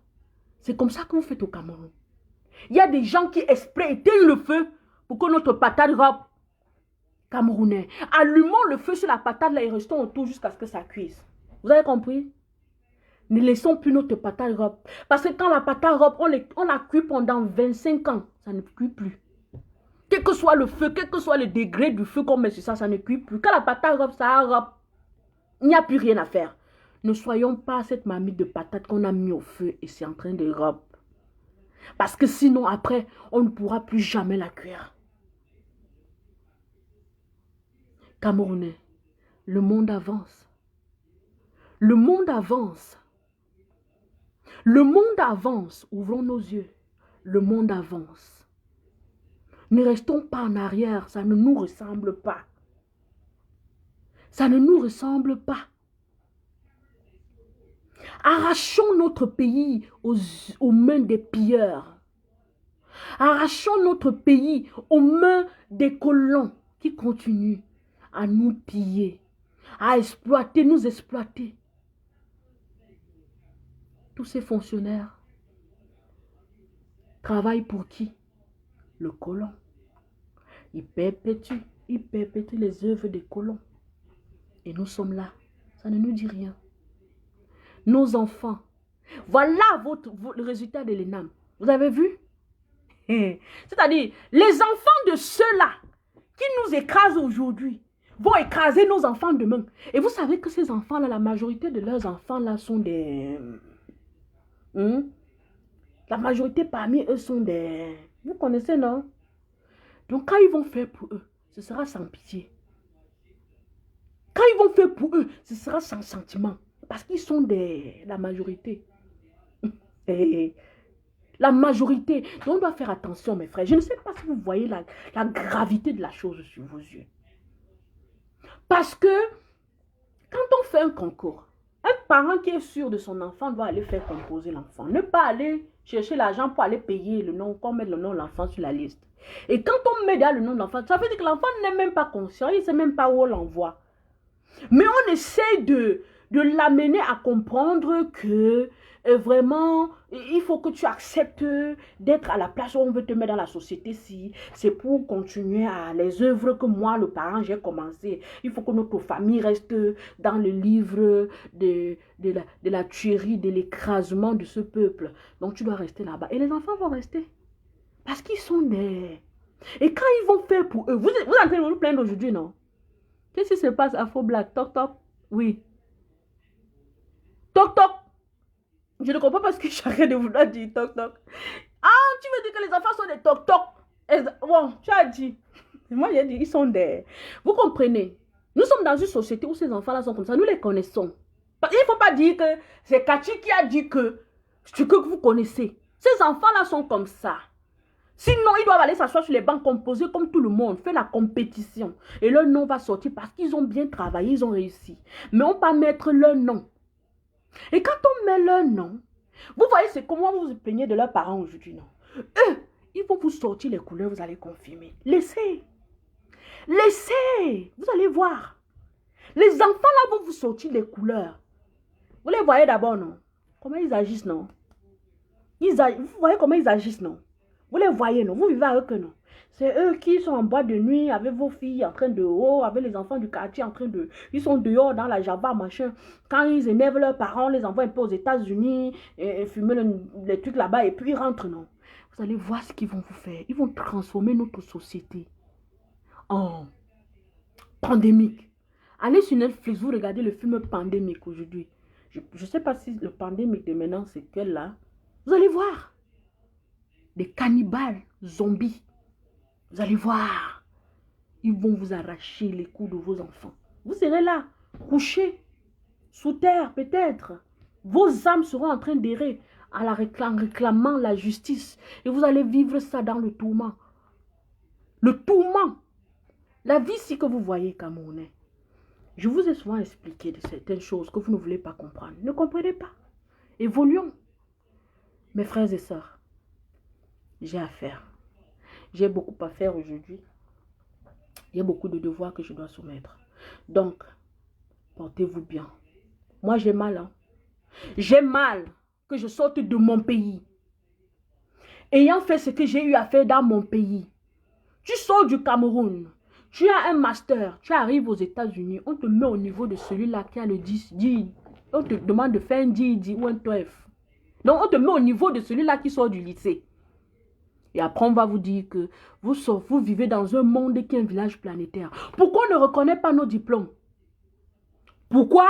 [SPEAKER 2] C'est comme ça qu'on fait au Cameroun. Il y a des gens qui exprès éteignent le feu pour que notre patate robe. Camerounais. Allumons le feu sur la patate là et restons autour jusqu'à ce que ça cuise. Vous avez compris? Ne laissons plus notre patate robe. Parce que quand la patate robe, on la cuit pendant 25 ans. Ça ne cuit plus. Quel que soit le feu, quel que soit le degré du feu qu'on met sur ça, ça ne cuit plus. Quand la patate robe, ça robe. Il n'y a plus rien à faire. Ne soyons pas cette marmite de patate qu'on a mis au feu et c'est en train de robe. Parce que sinon, après, on ne pourra plus jamais la cuire. Camerounais, le monde avance. Le monde avance. Le monde avance. Ouvrons nos yeux. Le monde avance. Ne restons pas en arrière. Ça ne nous ressemble pas. Ça ne nous ressemble pas. Arrachons notre pays aux mains des pilleurs. Arrachons notre pays aux mains des colons qui continuent à nous piller, à exploiter, nous exploiter. Tous ces fonctionnaires travaillent pour qui? Le colon. Ils perpétuent les œuvres des colons. Et nous sommes là. Ça ne nous dit rien. Nos enfants. Voilà le résultat de l'ENAM. Vous avez vu? C'est-à-dire, les enfants de ceux-là qui nous écrasent aujourd'hui vont écraser nos enfants demain. Et vous savez que ces enfants-là, la majorité de leurs enfants-là sont des... La majorité parmi eux sont des... Vous connaissez, non? Donc, quand ils vont faire pour eux, ce sera sans pitié. Quand ils vont faire pour eux, ce sera sans sentiment. Parce qu'ils sont la majorité. Et la majorité. Donc, on doit faire attention, mes frères. Je ne sais pas si vous voyez la gravité de la chose sur vos yeux. Parce que, quand on fait un concours, un parent qui est sûr de son enfant doit aller faire composer l'enfant. Ne pas aller chercher l'argent pour aller payer le nom, qu'on mette le nom de l'enfant sur la liste. Et quand on met là le nom de l'enfant, ça veut dire que l'enfant n'est même pas conscient, il ne sait même pas où on l'envoie. Mais on essaie de l'amener à comprendre que vraiment, il faut que tu acceptes d'être à la place où on veut te mettre dans la société. Si c'est pour continuer à les œuvres que moi, le parent, j'ai commencé. Il faut que notre famille reste dans le livre de la tuerie, de l'écrasement de ce peuple. Donc tu dois rester là-bas. Et les enfants vont rester. Parce qu'ils sont des... Et quand ils vont faire pour eux, vous êtes en train de vous plaindre aujourd'hui, non? Qu'est-ce qui se passe, Afro Black? Toc toc. Oui. Toc toc. Je ne comprends pas ce que j'arrête de vouloir dire toc toc. Ah, tu veux dire que les enfants sont des toc toc? Bon, tu as dit. Moi, j'ai dit, ils sont des... Vous comprenez? Nous sommes dans une société où ces enfants-là sont comme ça. Nous les connaissons. Il ne faut pas dire que c'est Cathy qui a dit que vous connaissez. Ces enfants-là sont comme ça. Sinon, ils doivent aller s'asseoir sur les bancs composés comme tout le monde, faire la compétition. Et leur nom va sortir parce qu'ils ont bien travaillé, ils ont réussi. Mais on va mettre leur nom. Et quand on met leur nom, vous voyez, c'est comment vous vous plaignez de leurs parents aujourd'hui, non? Eux, ils vont vous sortir les couleurs, vous allez confirmer. Laissez. Laissez. Vous allez voir. Les enfants là vont vous sortir les couleurs. Vous les voyez d'abord, non? Comment ils agissent, non? Vous voyez comment ils agissent, non? Vous les voyez, non? Vous vivez avec eux, non? C'est eux qui sont en boîte de nuit avec vos filles en train de... Oh, avec les enfants du quartier en train de... Ils sont dehors dans la Java, machin. Quand ils énervent leurs parents, on les envoie un peu aux États-Unis, et fumer les trucs là-bas, et puis ils rentrent, non? Vous allez voir ce qu'ils vont vous faire. Ils vont transformer notre société en pandémique. Allez sur Netflix, vous regardez le film Pandémique aujourd'hui. Je ne sais pas si le Pandémique de maintenant, c'est quel là. Vous allez voir. Des cannibales, zombies. Vous allez voir. Ils vont vous arracher les coups de vos enfants. Vous serez là, couchés, sous terre peut-être. Vos âmes seront en train d'errer en réclamant la justice. Et vous allez vivre ça dans le tourment. Le tourment. La vie si que vous voyez Camerounais. Je vous ai souvent expliqué de certaines choses que vous ne voulez pas comprendre. Ne comprenez pas. Évoluons. Mes frères et sœurs, j'ai à faire. J'ai beaucoup à faire aujourd'hui. Il y a beaucoup de devoirs que je dois soumettre. Donc, portez-vous bien. Moi, j'ai mal. Hein? J'ai mal que je sorte de mon pays. Ayant fait ce que j'ai eu à faire dans mon pays. Tu sors du Cameroun. Tu as un master. Tu arrives aux États-Unis. On te met au niveau de celui-là qui a le 10. On te demande de faire un 10 ou un 12. Donc, on te met au niveau de celui-là qui sort du lycée. Et après, on va vous dire que vous vivez dans un monde qui est un village planétaire. Pourquoi on ne reconnaît pas nos diplômes? Pourquoi?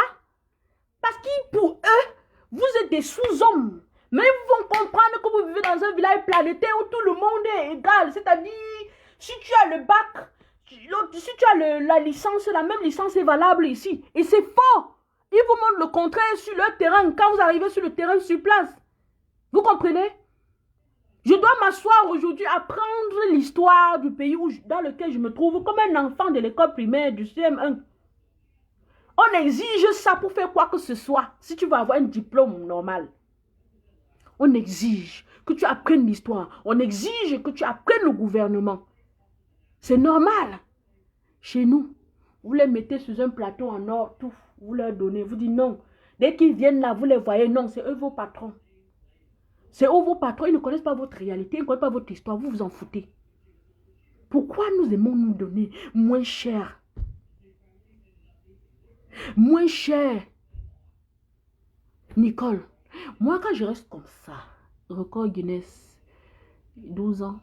[SPEAKER 2] Parce que pour eux, vous êtes des sous-hommes. Mais ils vont comprendre que vous vivez dans un village planétaire où tout le monde est égal. C'est-à-dire, si tu as le bac, si tu as la licence, la même licence est valable ici. Et c'est faux. Ils vous montrent le contraire sur le terrain. Quand vous arrivez sur le terrain, sur place. Vous comprenez? Je dois m'asseoir aujourd'hui, apprendre l'histoire du pays dans lequel je me trouve comme un enfant de l'école primaire du CM1. On exige ça pour faire quoi que ce soit. Si tu veux avoir un diplôme normal. On exige que tu apprennes l'histoire. On exige que tu apprennes le gouvernement. C'est normal. Chez nous, vous les mettez sur un plateau en or, tout. Vous leur donnez. Vous dites non. Dès qu'ils viennent là, vous les voyez. Non, c'est eux vos patrons. C'est eux vos patrons. Ils ne connaissent pas votre réalité. Ils ne connaissent pas votre histoire. Vous vous en foutez. Pourquoi nous aimons nous donner moins cher? Moins cher. Nicole, moi quand je reste comme ça, record Guinness, 12 ans,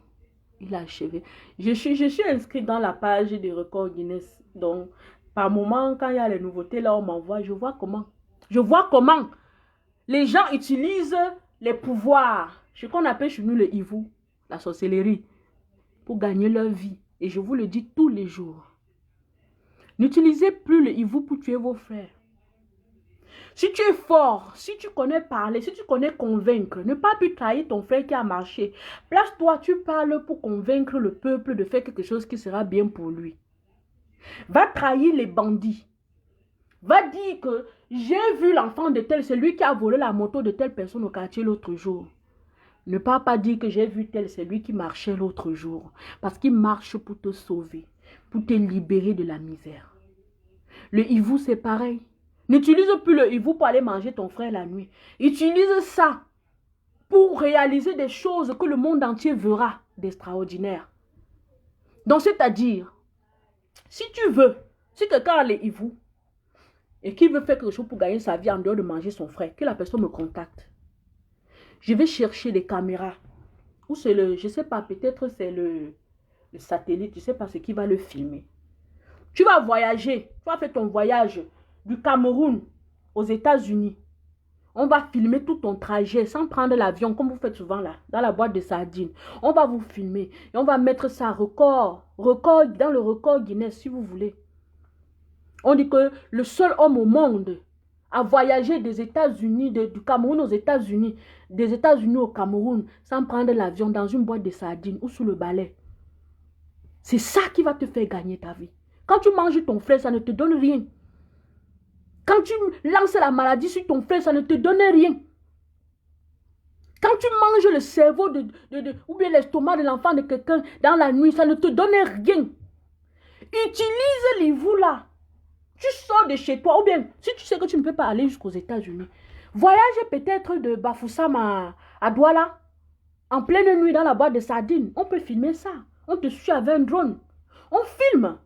[SPEAKER 2] il a achevé. Je suis inscrite dans la page des records Guinness. Donc, par moment, quand il y a les nouveautés, là, on m'envoie. Je vois comment. Les gens utilisent les pouvoirs, ce qu'on appelle chez nous le hibou, la sorcellerie, pour gagner leur vie. Et je vous le dis tous les jours. N'utilisez plus le hibou pour tuer vos frères. Si tu es fort, si tu connais parler, si tu connais convaincre, ne pas plus trahir ton frère qui a marché. Place-toi, tu parles pour convaincre le peuple de faire quelque chose qui sera bien pour lui. Va trahir les bandits. Va dire que j'ai vu l'enfant de tel, c'est lui qui a volé la moto de telle personne au quartier l'autre jour. Ne pas dire que j'ai vu tel, c'est lui qui marchait l'autre jour. Parce qu'il marche pour te sauver, pour te libérer de la misère. Le hibou, c'est pareil. N'utilise plus le hibou pour aller manger ton frère la nuit. Utilise ça pour réaliser des choses que le monde entier verra d'extraordinaire. Donc, c'est-à-dire, si tu veux, si quelqu'un a le hibou et qui veut faire quelque chose pour gagner sa vie en dehors de manger son frère, que la personne me contacte. Je vais chercher des caméras. Ou c'est le, je ne sais pas, peut-être c'est le satellite, je ne sais pas ce qui va le filmer. Tu vas voyager, tu vas faire ton voyage du Cameroun aux États-Unis. On va filmer tout ton trajet sans prendre l'avion, comme vous faites souvent là, dans la boîte de sardines. On va vous filmer et on va mettre ça record dans le record Guinness si vous voulez. On dit que le seul homme au monde à voyager des États-Unis, du Cameroun aux États-Unis, des États-Unis au Cameroun, sans prendre l'avion dans une boîte de sardines ou sous le balai. C'est ça qui va te faire gagner ta vie. Quand tu manges ton frère, ça ne te donne rien. Quand tu lances la maladie sur ton frère, ça ne te donne rien. Quand tu manges le cerveau ou bien l'estomac de l'enfant de quelqu'un dans la nuit, ça ne te donne rien. Utilise les vous là. Tu sors de chez toi, ou bien, si tu sais que tu ne peux pas aller jusqu'aux États-Unis, voyage peut-être de Bafoussam à Douala, en pleine nuit dans la boîte de sardines. On peut filmer ça. On te suit avec un drone. On filme.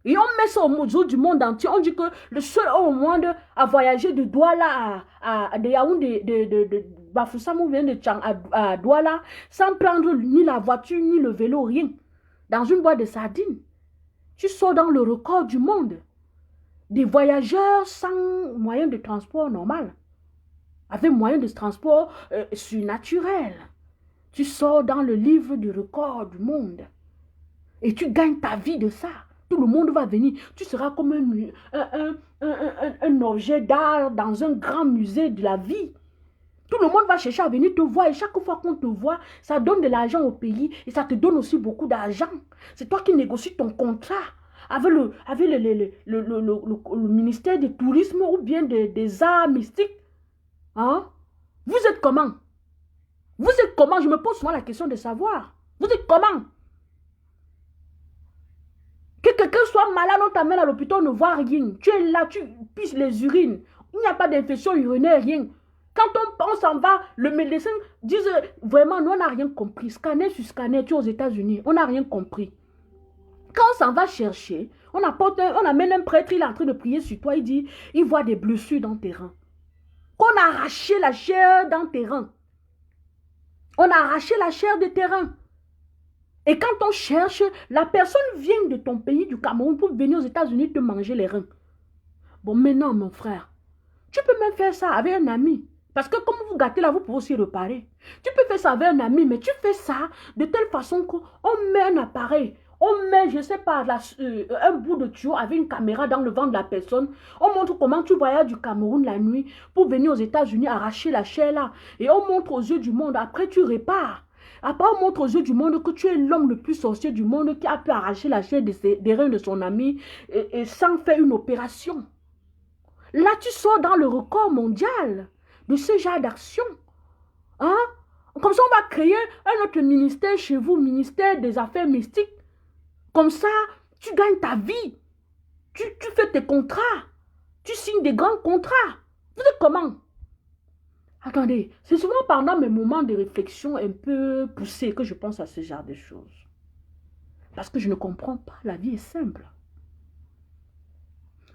[SPEAKER 2] Et on met ça au jour du monde entier. On dit que le seul homme au monde à voyager de Douala de Yaoundé, de Bafoussam ou bien de Tchang à Douala, sans prendre ni la voiture, ni le vélo, rien. Dans une boîte de sardines. Tu sors dans le record du monde. Des voyageurs sans moyen de transport normal. Avec moyen de transport surnaturel. Tu sors dans le livre du record du monde. Et tu gagnes ta vie de ça. Tout le monde va venir. Tu seras comme un objet d'art dans un grand musée de la vie. Tout le monde va chercher à venir te voir. Et chaque fois qu'on te voit, ça donne de l'argent au pays. Et ça te donne aussi beaucoup d'argent. C'est toi qui négocies ton contrat avec le ministère du tourisme ou bien des arts mystiques. Hein? Vous êtes comment? Vous êtes comment? Je me pose souvent la question de savoir. Vous êtes comment? Que quelqu'un soit malade, on t'amène à l'hôpital, on ne voit rien. Tu es là, tu pisses les urines. Il n'y a pas d'infection urinaire, rien. Quand on s'en va, le médecin dit vraiment, nous, on n'a rien compris. Scanner sur scanner, tu es aux États-Unis, on n'a rien compris. Quand on s'en va chercher, on amène un prêtre, il est en train de prier sur toi, il dit, il voit des blessures dans tes reins. Qu'on a arraché la chair dans tes reins. On a arraché la chair de tes reins. Et quand on cherche, la personne vient de ton pays, du Cameroun, pour venir aux États-Unis te manger les reins. Bon, maintenant, mon frère, tu peux même faire ça avec un ami. Parce que comme vous gâtez là, vous pouvez aussi reparer. Tu peux faire ça avec un ami, mais tu fais ça de telle façon qu'on met un appareil. On met, je ne sais pas, un bout de tuyau avec une caméra dans le ventre de la personne. On montre comment tu voyages du Cameroun la nuit pour venir aux États-Unis arracher la chair là. Et on montre aux yeux du monde. Après, tu répares. Après, on montre aux yeux du monde que tu es l'homme le plus sorcier du monde qui a pu arracher la chair des reins de son ami et sans faire une opération. Là, tu sors dans le record mondial de ce genre d'action. Hein? Comme ça, on va créer un autre ministère chez vous, ministère des Affaires mystiques. Comme ça, tu gagnes ta vie. Tu fais tes contrats. Tu signes des grands contrats. Vous êtes comment? Attendez, c'est souvent pendant mes moments de réflexion un peu poussés que je pense à ce genre de choses. Parce que je ne comprends pas. La vie est simple.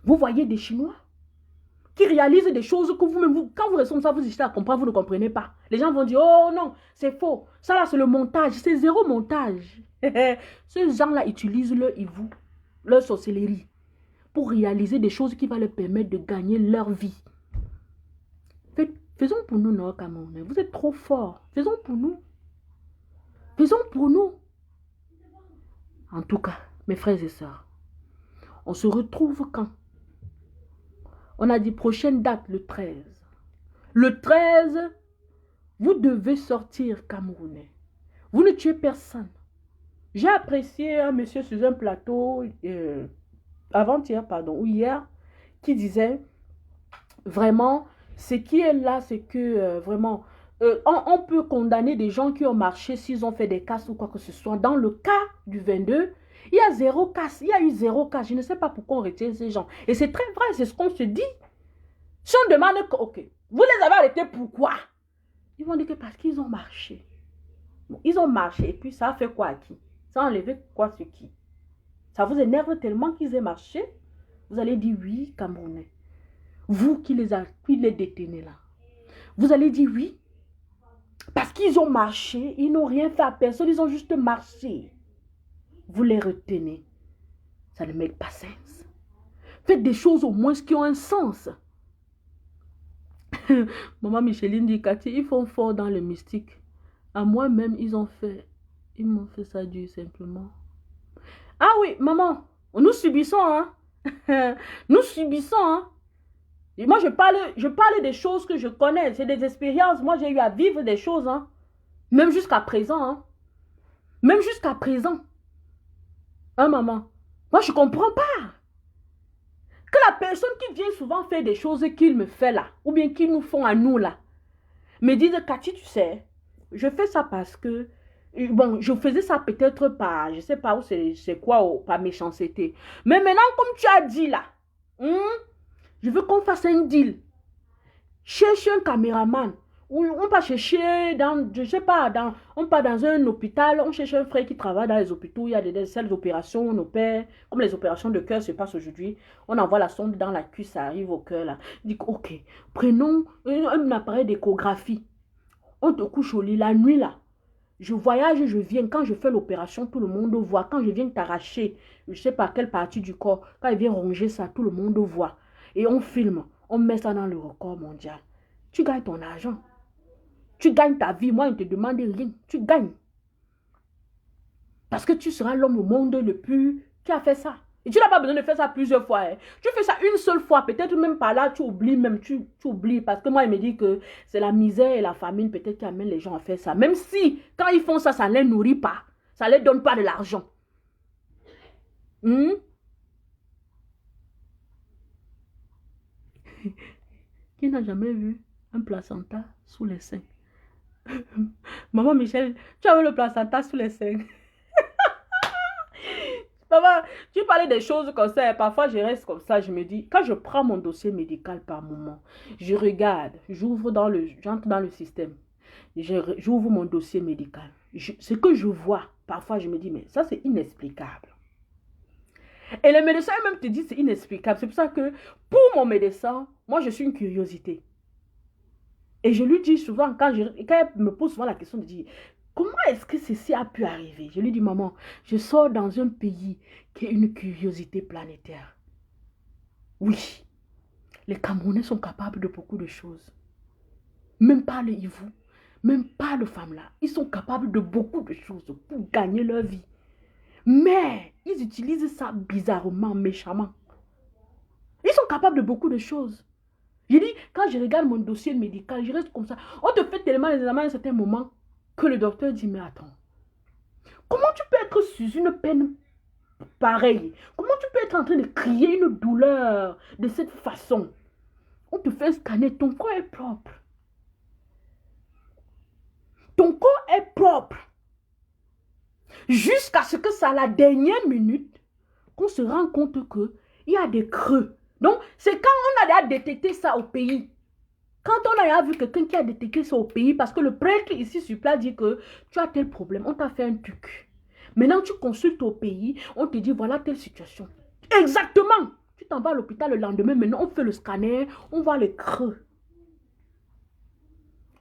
[SPEAKER 2] Vous voyez des Chinois qui réalisent des choses que vous-même, quand vous restez ça, vous hésitez à comprendre, vous ne comprenez pas. Les gens vont dire, oh non, c'est faux. Ça là, c'est le montage. C'est zéro montage. Ces gens-là utilisent leur hibou, leur sorcellerie, pour réaliser des choses qui vont leur permettre de gagner leur vie. Faisons pour nous, nos Camerounais. Vous êtes trop forts. Faisons pour nous. Faisons pour nous. En tout cas, mes frères et sœurs, on se retrouve quand? On a dit prochaine date, le 13. Le 13, vous devez sortir Camerounais. Vous ne tuez personne. J'ai apprécié un monsieur sur un plateau, avant-hier, pardon, ou hier, qui disait, vraiment, ce qui est là, c'est que, vraiment, on peut condamner des gens qui ont marché s'ils ont fait des casses ou quoi que ce soit. Dans le cas du 22, il y a zéro casse, il y a eu zéro casse. Je ne sais pas pourquoi on retient ces gens. Et c'est très vrai, c'est ce qu'on se dit. Si on demande, ok, vous les avez arrêtés pourquoi? Ils vont dire que parce qu'ils ont marché. Bon, ils ont marché et puis ça a fait quoi à qui? Ça a enlevé quoi sur qui? Ça vous énerve tellement qu'ils aient marché? Vous allez dire oui, Camerounais. Vous qui les détenez là. Vous allez dire oui. Parce qu'ils ont marché, ils n'ont rien fait à personne, ils ont juste marché. Vous les retenez. Ça ne make pas sens. Faites des choses au moins qui ont un sens. Maman Micheline dit, Cathy, ils font fort dans le mystique. À moi-même, ils m'ont fait ça dur simplement. Ah oui, maman, nous subissons, hein. Nous subissons, hein. Et moi, je parle des choses que je connais. C'est des expériences. Moi, j'ai eu à vivre des choses, hein. Même jusqu'à présent, hein. Même jusqu'à présent. Hein, maman? Moi, je ne comprends pas. Que la personne qui vient souvent faire des choses qu'il me fait là, ou bien qu'ils nous font à nous là, me dise, Cathy, tu sais, je fais ça parce que, bon, je faisais ça peut-être par, je ne sais pas où c'est quoi, par méchanceté. Mais maintenant, comme tu as dit là, je veux qu'on fasse un deal. Cherche un caméraman. On va chercher dans, je sais pas, on part dans un hôpital, on cherche un frère qui travaille dans les hôpitaux, il y a des salles d'opération, on opère, comme les opérations de cœur se passent aujourd'hui, on envoie la sonde dans la cuisse, ça arrive au cœur là. Dit ok, prenons un appareil d'échographie, on te couche au lit la nuit là, je voyage, je viens, quand je fais l'opération, tout le monde voit, quand je viens t'arracher, je sais pas quelle partie du corps, quand il vient ronger ça, tout le monde voit, et on filme, on met ça dans le record mondial, tu gagnes ton argent. Tu gagnes ta vie. Moi, je ne te demande rien. Tu gagnes. Parce que tu seras l'homme au monde le plus qui a fait ça. Et tu n'as pas besoin de faire ça plusieurs fois. Hein. Tu fais ça une seule fois, peut-être même par là, tu oublies même, tu oublies. Parce que moi, il me dit que c'est la misère et la famine peut-être qui amènent les gens à faire ça. Même si, quand ils font ça, ça ne les nourrit pas. Ça ne les donne pas de l'argent. Qui n'a jamais vu un placenta sous les seins? Maman Michel, tu as vu le placenta sous les seins? Maman, tu parlais des choses comme ça. Parfois, je reste comme ça. Je me dis, quand je prends mon dossier médical par moment, je regarde, j'entre dans le système. J'ouvre mon dossier médical. Ce que je vois, parfois, je me dis, mais ça, c'est inexplicable. Et les médecins même te disent, c'est inexplicable. C'est pour ça que, pour mon médecin, moi, je suis une curiosité. Et je lui dis souvent, quand elle me pose souvent la question de dire, comment est-ce que ceci a pu arriver? Je lui dis, maman, je sors dans un pays qui est une curiosité planétaire. Oui, les Camerounais sont capables de beaucoup de choses. Même pas le hibou, même pas le femme-là. Ils sont capables de beaucoup de choses pour gagner leur vie. Mais ils utilisent ça bizarrement, méchamment. Ils sont capables de beaucoup de choses. Je dis, quand je regarde mon dossier médical, je reste comme ça. On te fait tellement les examens à un certain moment que le docteur dit, mais attends, comment tu peux être sous une peine pareille? Comment tu peux être en train de crier une douleur de cette façon? On te fait scanner, ton corps est propre. Ton corps est propre. Jusqu'à ce que c'est à la dernière minute qu'on se rend compte qu'il y a des creux. Donc, c'est quand on a détecté ça au pays. Quand on a vu quelqu'un qui a détecté ça au pays, parce que le prêtre ici sur place dit que tu as tel problème, on t'a fait un truc. Maintenant, tu consultes au pays, on te dit voilà telle situation. Exactement. Tu t'en vas à l'hôpital le lendemain, maintenant on fait le scanner, on voit les creux.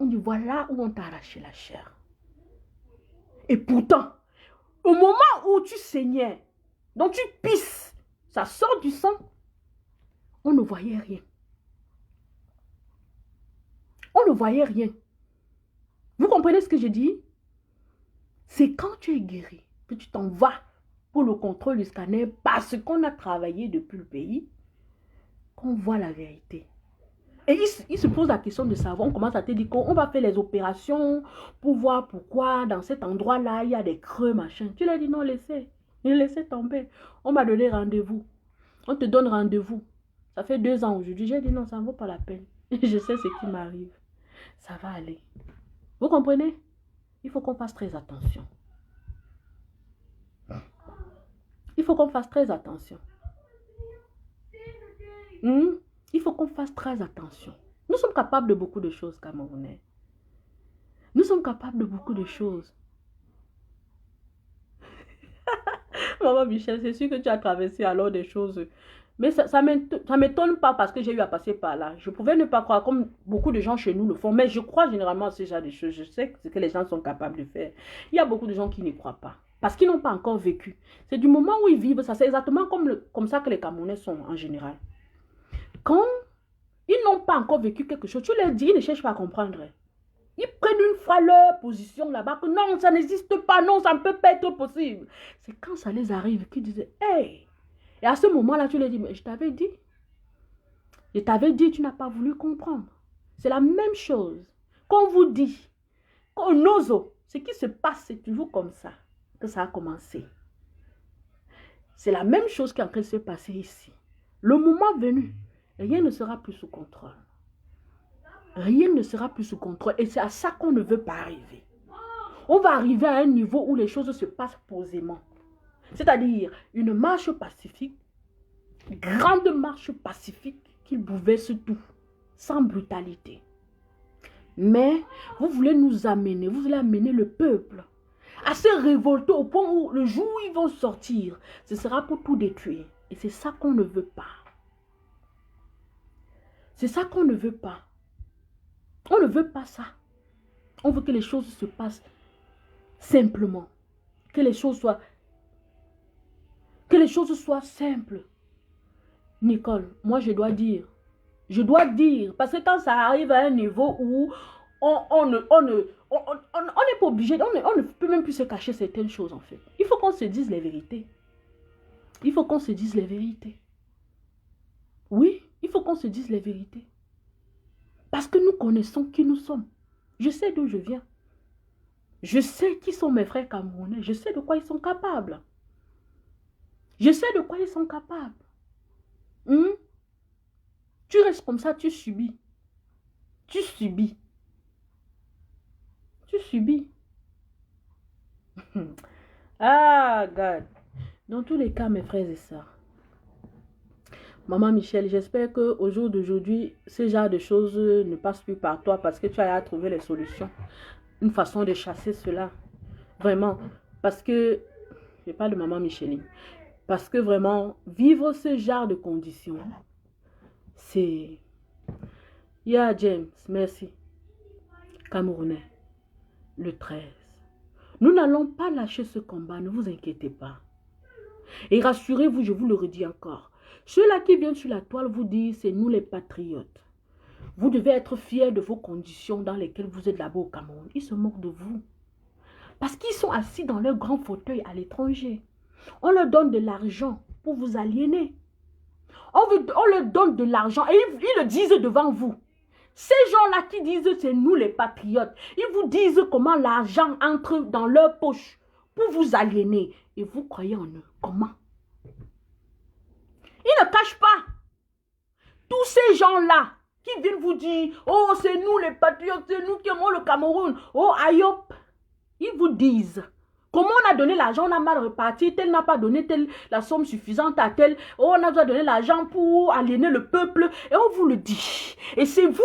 [SPEAKER 2] On dit voilà où on t'a arraché la chair. Et pourtant, au moment où tu saignais, donc tu pisses, ça sort du sang, on ne voyait rien. On ne voyait rien. Vous comprenez ce que je dis? C'est quand tu es guéri que tu t'en vas pour le contrôle du scanner parce qu'on a travaillé depuis le pays qu'on voit la vérité. Et il se pose la question de savoir, on commence à te dire qu'on va faire les opérations pour voir pourquoi dans cet endroit-là, il y a des creux, machin. Tu l'as dit non, laissez tomber. On m'a donné rendez-vous. On te donne rendez-vous. Ça fait 2 ans aujourd'hui. J'ai dit non, ça ne vaut pas la peine. Je sais ce qui m'arrive. Ça va aller. Vous comprenez? Il faut qu'on fasse très attention. Il faut qu'on fasse très attention. Il faut qu'on fasse très attention. Nous sommes capables de beaucoup de choses, Camerounais. Nous sommes capables de beaucoup de choses. Maman Michel, c'est sûr que tu as traversé alors des choses. Mais ça ne m'étonne pas parce que j'ai eu à passer par là. Je pouvais ne pas croire, comme beaucoup de gens chez nous le font. Mais je crois généralement à ce genre de choses. Je sais ce que les gens sont capables de faire. Il y a beaucoup de gens qui n'y croient pas. Parce qu'ils n'ont pas encore vécu. C'est du moment où ils vivent ça. C'est exactement comme ça que les Camerounais sont en général. Quand ils n'ont pas encore vécu quelque chose, tu leur dis, ils ne cherchent pas à comprendre. Ils prennent une fois leur position là-bas, que non, ça n'existe pas, non, ça ne peut pas être possible. C'est quand ça les arrive qu'ils disent, hey! Et à ce moment-là, tu leur dis, mais je t'avais dit. Je t'avais dit, tu n'as pas voulu comprendre. C'est la même chose qu'on vous dit, qu'on ose. Ce qui se passe, c'est toujours comme ça que ça a commencé. C'est la même chose qui est en train de se passer ici. Le moment venu, rien ne sera plus sous contrôle. Rien ne sera plus sous contrôle. Et c'est à ça qu'on ne veut pas arriver. On va arriver à un niveau où les choses se passent posément. C'est-à-dire une marche pacifique, grande marche pacifique qui bouleverse tout, sans brutalité. Mais vous voulez nous amener, vous voulez amener le peuple à se révolter au point où le jour où ils vont sortir, ce sera pour tout détruire. Et c'est ça qu'on ne veut pas. C'est ça qu'on ne veut pas. On ne veut pas ça. On veut que les choses se passent simplement. Que les choses soient simples. Nicole, moi je dois dire, parce que quand ça arrive à un niveau où on n'est pas obligé, on ne peut même plus se cacher certaines choses en fait. Il faut qu'on se dise les vérités. Il faut qu'on se dise les vérités. Oui, il faut qu'on se dise les vérités. Parce que nous connaissons qui nous sommes. Je sais d'où je viens. Je sais qui sont mes frères camerounais. Je sais de quoi ils sont capables. Je sais de quoi ils sont capables. Tu restes comme ça, tu subis. Tu subis. Tu subis. Ah, God. Dans tous les cas, mes frères et sœurs, Maman Michel, j'espère qu'au jour d'aujourd'hui, ce genre de choses ne passent plus par toi parce que tu as trouvé les solutions. Une façon de chasser cela. Vraiment. Parce que, je parle de Maman Micheline. Parce que vraiment, vivre ce genre de conditions, c'est... Yeah, James, merci. Camerounais, le 13. Nous n'allons pas lâcher ce combat, ne vous inquiétez pas. Et rassurez-vous, je vous le redis encore. Ceux-là qui viennent sur la toile vous disent, c'est nous les patriotes. Vous devez être fiers de vos conditions dans lesquelles vous êtes là-bas au Cameroun. Ils se moquent de vous. Parce qu'ils sont assis dans leur grand fauteuil à l'étranger. On leur donne de l'argent pour vous aliéner. On leur donne de l'argent et ils le disent devant vous. Ces gens-là qui disent c'est nous les patriotes, ils vous disent comment l'argent entre dans leur poche pour vous aliéner. Et vous croyez en eux. Comment? Ils ne cachent pas. Tous ces gens-là qui viennent vous dire, oh c'est nous les patriotes, c'est nous qui aimons le Cameroun. Oh Ayop, ils vous disent. Comment on a donné l'argent, on a mal reparti, tel n'a pas donné la somme suffisante à tel, oh, on a besoin de donner l'argent pour aliéner le peuple, et on vous le dit. Et c'est vous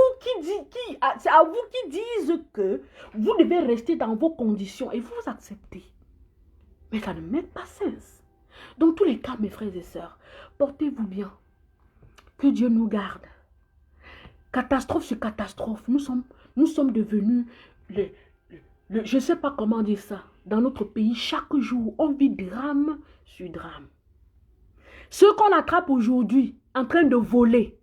[SPEAKER 2] c'est à vous qui disent que vous devez rester dans vos conditions et vous acceptez. Mais ça ne met pas sens. Dans tous les cas, mes frères et sœurs, portez-vous bien. Que Dieu nous garde. Catastrophe sur catastrophe, nous sommes devenus je ne sais pas comment dire ça. Dans notre pays, chaque jour, on vit drame sur drame. Ceux qu'on attrape aujourd'hui en train de voler,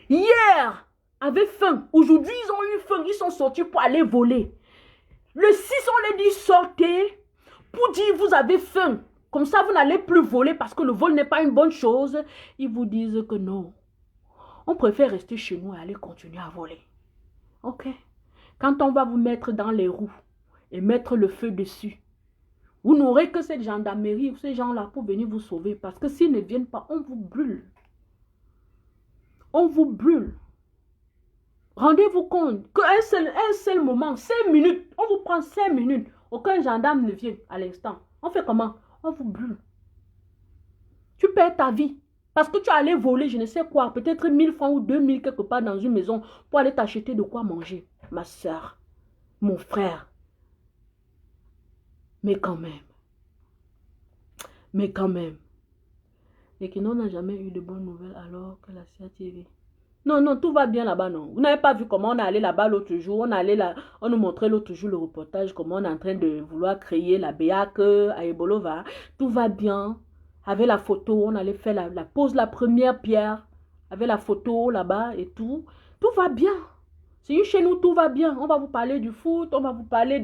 [SPEAKER 2] hier, avaient faim. Aujourd'hui, ils ont eu faim. Ils sont sortis pour aller voler. Le 6, on les dit sortez pour dire vous avez faim. Comme ça, vous n'allez plus voler parce que le vol n'est pas une bonne chose. Ils vous disent que non. On préfère rester chez nous et aller continuer à voler. Ok? Quand on va vous mettre dans les roues et mettre le feu dessus, vous n'aurez que cette gendarmerie ou ces gens-là pour venir vous sauver. Parce que s'ils ne viennent pas, on vous brûle. On vous brûle. Rendez-vous compte qu'un seul moment, 5 minutes, on vous prend 5 minutes. Aucun gendarme ne vient à l'instant. On fait comment? On vous brûle. Tu perds ta vie. Parce que tu allais voler, je ne sais quoi, peut-être 1000 francs ou 2000 quelque part dans une maison pour aller t'acheter de quoi manger. Ma soeur, mon frère. Mais quand même. Et que nous n'a jamais eu de bonnes nouvelles alors que la CATV. Non, tout va bien là-bas, non. Vous n'avez pas vu comment on est allé là-bas l'autre jour. On nous montrait l'autre jour le reportage, comment on est en train de vouloir créer la BEAC à Ebolova. Tout va bien. Avec la photo, on allait faire la pose, la première pierre. Avec la photo là-bas et tout. Tout va bien. C'est chez nous, tout va bien. On va vous parler du foot, on va vous parler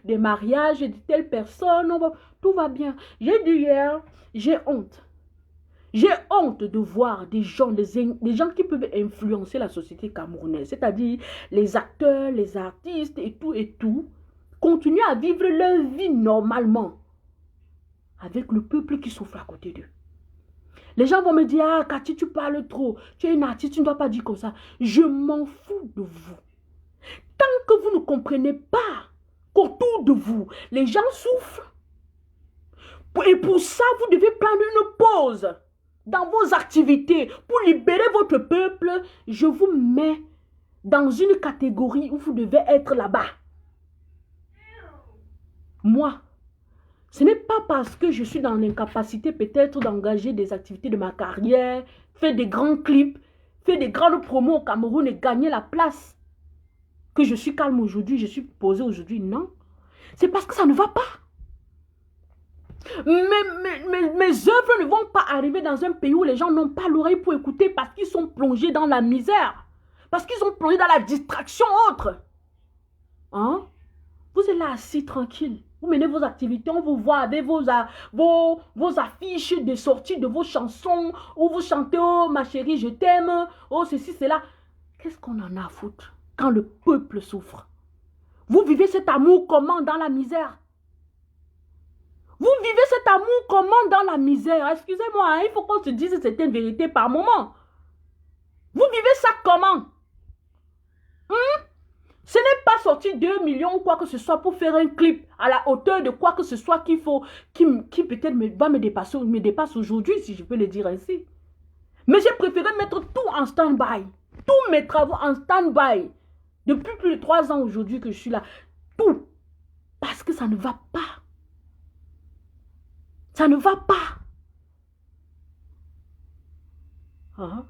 [SPEAKER 2] des mariages, de telle personne. Tout va bien. J'ai dit hier, j'ai honte. J'ai honte de voir des gens qui peuvent influencer la société camerounaise. C'est-à-dire les acteurs, les artistes et tout, continuer à vivre leur vie normalement. Avec le peuple qui souffre à côté d'eux. Les gens vont me dire, ah, Cathy, tu parles trop. Tu es une artiste, tu ne dois pas dire comme ça. Je m'en fous de vous. Tant que vous ne comprenez pas qu'autour de vous, les gens souffrent. Et pour ça, vous devez prendre une pause dans vos activités pour libérer votre peuple. Je vous mets dans une catégorie où vous devez être là-bas. Moi, ce n'est pas parce que je suis dans l'incapacité peut-être d'engager des activités de ma carrière, faire des grands clips, faire des grandes promos au Cameroun et gagner la place que je suis calme aujourd'hui, je suis posée aujourd'hui. Non, c'est parce que ça ne va pas. Mes œuvres ne vont pas arriver dans un pays où les gens n'ont pas l'oreille pour écouter parce qu'ils sont plongés dans la misère, parce qu'ils sont plongés dans la distraction autre. Hein? Vous Vous êtes là assis tranquille. Vous menez vos activités, on vous voit avec vos affiches de sortie de vos chansons, où vous chantez, oh ma chérie, je t'aime, oh ceci, cela. Qu'est-ce qu'on en a à foutre quand le peuple souffre? Vous vivez cet amour comment dans la misère? Vous vivez cet amour comment dans la misère? Excusez-moi, hein, il faut qu'on se dise certaines vérités par moment. Vous vivez ça comment? Ce n'est pas sorti 2 millions ou quoi que ce soit pour faire un clip à la hauteur de quoi que ce soit qu'il faut, qui peut-être me dépasse aujourd'hui, si je peux le dire ainsi. Mais j'ai préféré mettre tout en stand-by. Tous mes travaux en stand-by. Depuis plus de 3 ans aujourd'hui que je suis là. Tout. Parce que ça ne va pas. Ça ne va pas. Hein?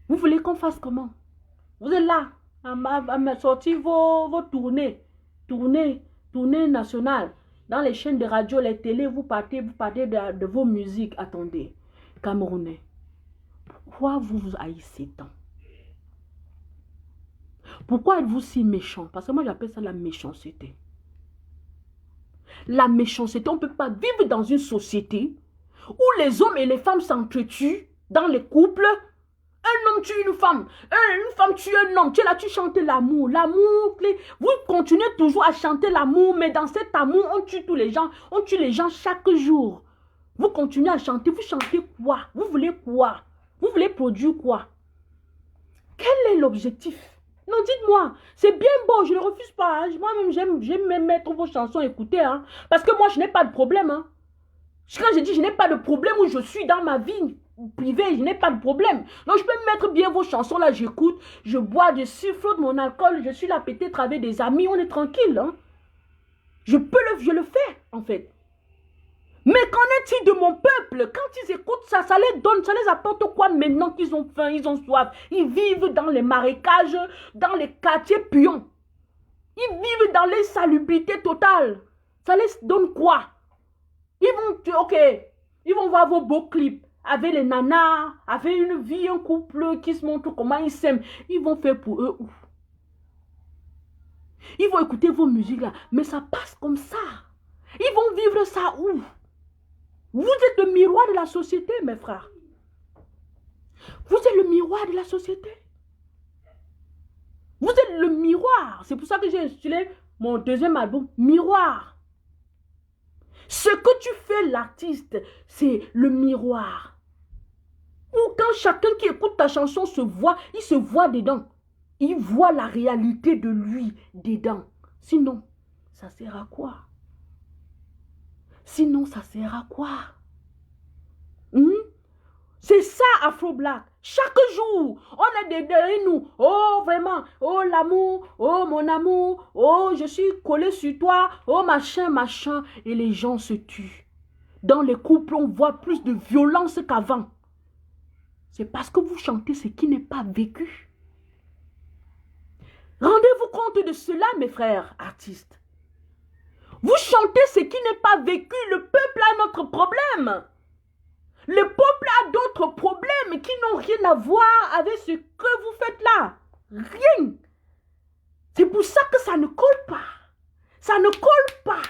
[SPEAKER 2] Vous voulez qu'on fasse comment? Vous êtes là. À me sortir vos tournées nationales, dans les chaînes de radio, les télés, vous partez de vos musiques. Attendez, Camerounais, pourquoi vous vous haïssez tant? Pourquoi êtes-vous si méchant? Parce que moi j'appelle ça la méchanceté. La méchanceté, on ne peut pas vivre dans une société où les hommes et les femmes s'entretuent dans les couples. Un homme tue une femme tue un homme. Tu es là, tu chantes l'amour. L'amour, vous continuez toujours à chanter l'amour, mais dans cet amour, on tue tous les gens. On tue les gens chaque jour. Vous continuez à chanter. Vous chantez quoi? Vous voulez quoi? Vous voulez produire quoi? Quel est l'objectif? Non, dites-moi. C'est bien beau, je ne refuse pas. Hein. Moi-même, j'aime même mettre vos chansons, écouter. Hein. Parce que moi, je n'ai pas de problème. Hein. Quand je dis je n'ai pas de problème où je suis dans ma vie privée, je n'ai pas de problème. Donc je peux mettre bien vos chansons là, j'écoute, je bois, je sifflote mon alcool, je suis là peut-être avec des amis, on est tranquille. Hein? Je le fais en fait. Mais qu'en est-il de mon peuple? Quand ils écoutent ça, ça les donne, ça les apporte quoi maintenant qu'ils ont faim, ils ont soif? Ils vivent dans les marécages, dans les quartiers puants. Ils vivent dans l'insalubrité totale. Ça les donne quoi? Ils vont voir vos beaux clips avec les nanas, avec une vie, un couple qui se montre comment ils s'aiment. Ils vont faire pour eux où? Ils vont écouter vos musiques là, mais ça passe comme ça. Ils vont vivre ça où? Vous êtes le miroir de la société, mes frères. Vous êtes le miroir de la société. Vous êtes le miroir. C'est pour ça que j'ai intitulé mon deuxième album, Miroir. Ce que tu fais, l'artiste, c'est le miroir. Ou quand chacun qui écoute ta chanson se voit, il se voit dedans. Il voit la réalité de lui dedans. Sinon, ça sert à quoi? Sinon, ça sert à quoi? C'est ça, Afro Black. Chaque jour, on est derrière nous. Oh, vraiment. Oh, l'amour. Oh, mon amour. Oh, je suis collé sur toi. Oh, machin, machin. Et les gens se tuent. Dans les couples, on voit plus de violence qu'avant. C'est parce que vous chantez ce qui n'est pas vécu. Rendez-vous compte de cela, mes frères artistes. Vous chantez ce qui n'est pas vécu. Le peuple a notre problème. Le peuple a d'autres problèmes qui n'ont rien à voir avec ce que vous faites là. Rien. C'est pour ça que ça ne colle pas. Ça ne colle pas.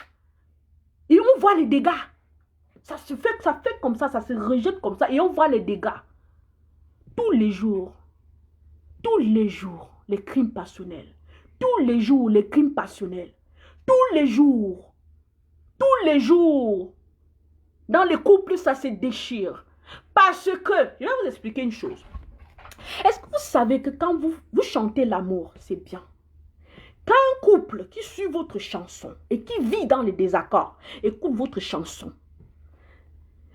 [SPEAKER 2] Et on voit les dégâts. Ça fait comme ça se rejette comme ça et on voit les dégâts. Tous les jours, les crimes passionnels. Tous les jours, les crimes passionnels. Tous les jours. Dans les couples, ça se déchire. Parce que, je vais vous expliquer une chose. Est-ce que vous savez que quand vous chantez l'amour, c'est bien. Quand un couple qui suit votre chanson et qui vit dans les désaccords, écoute votre chanson,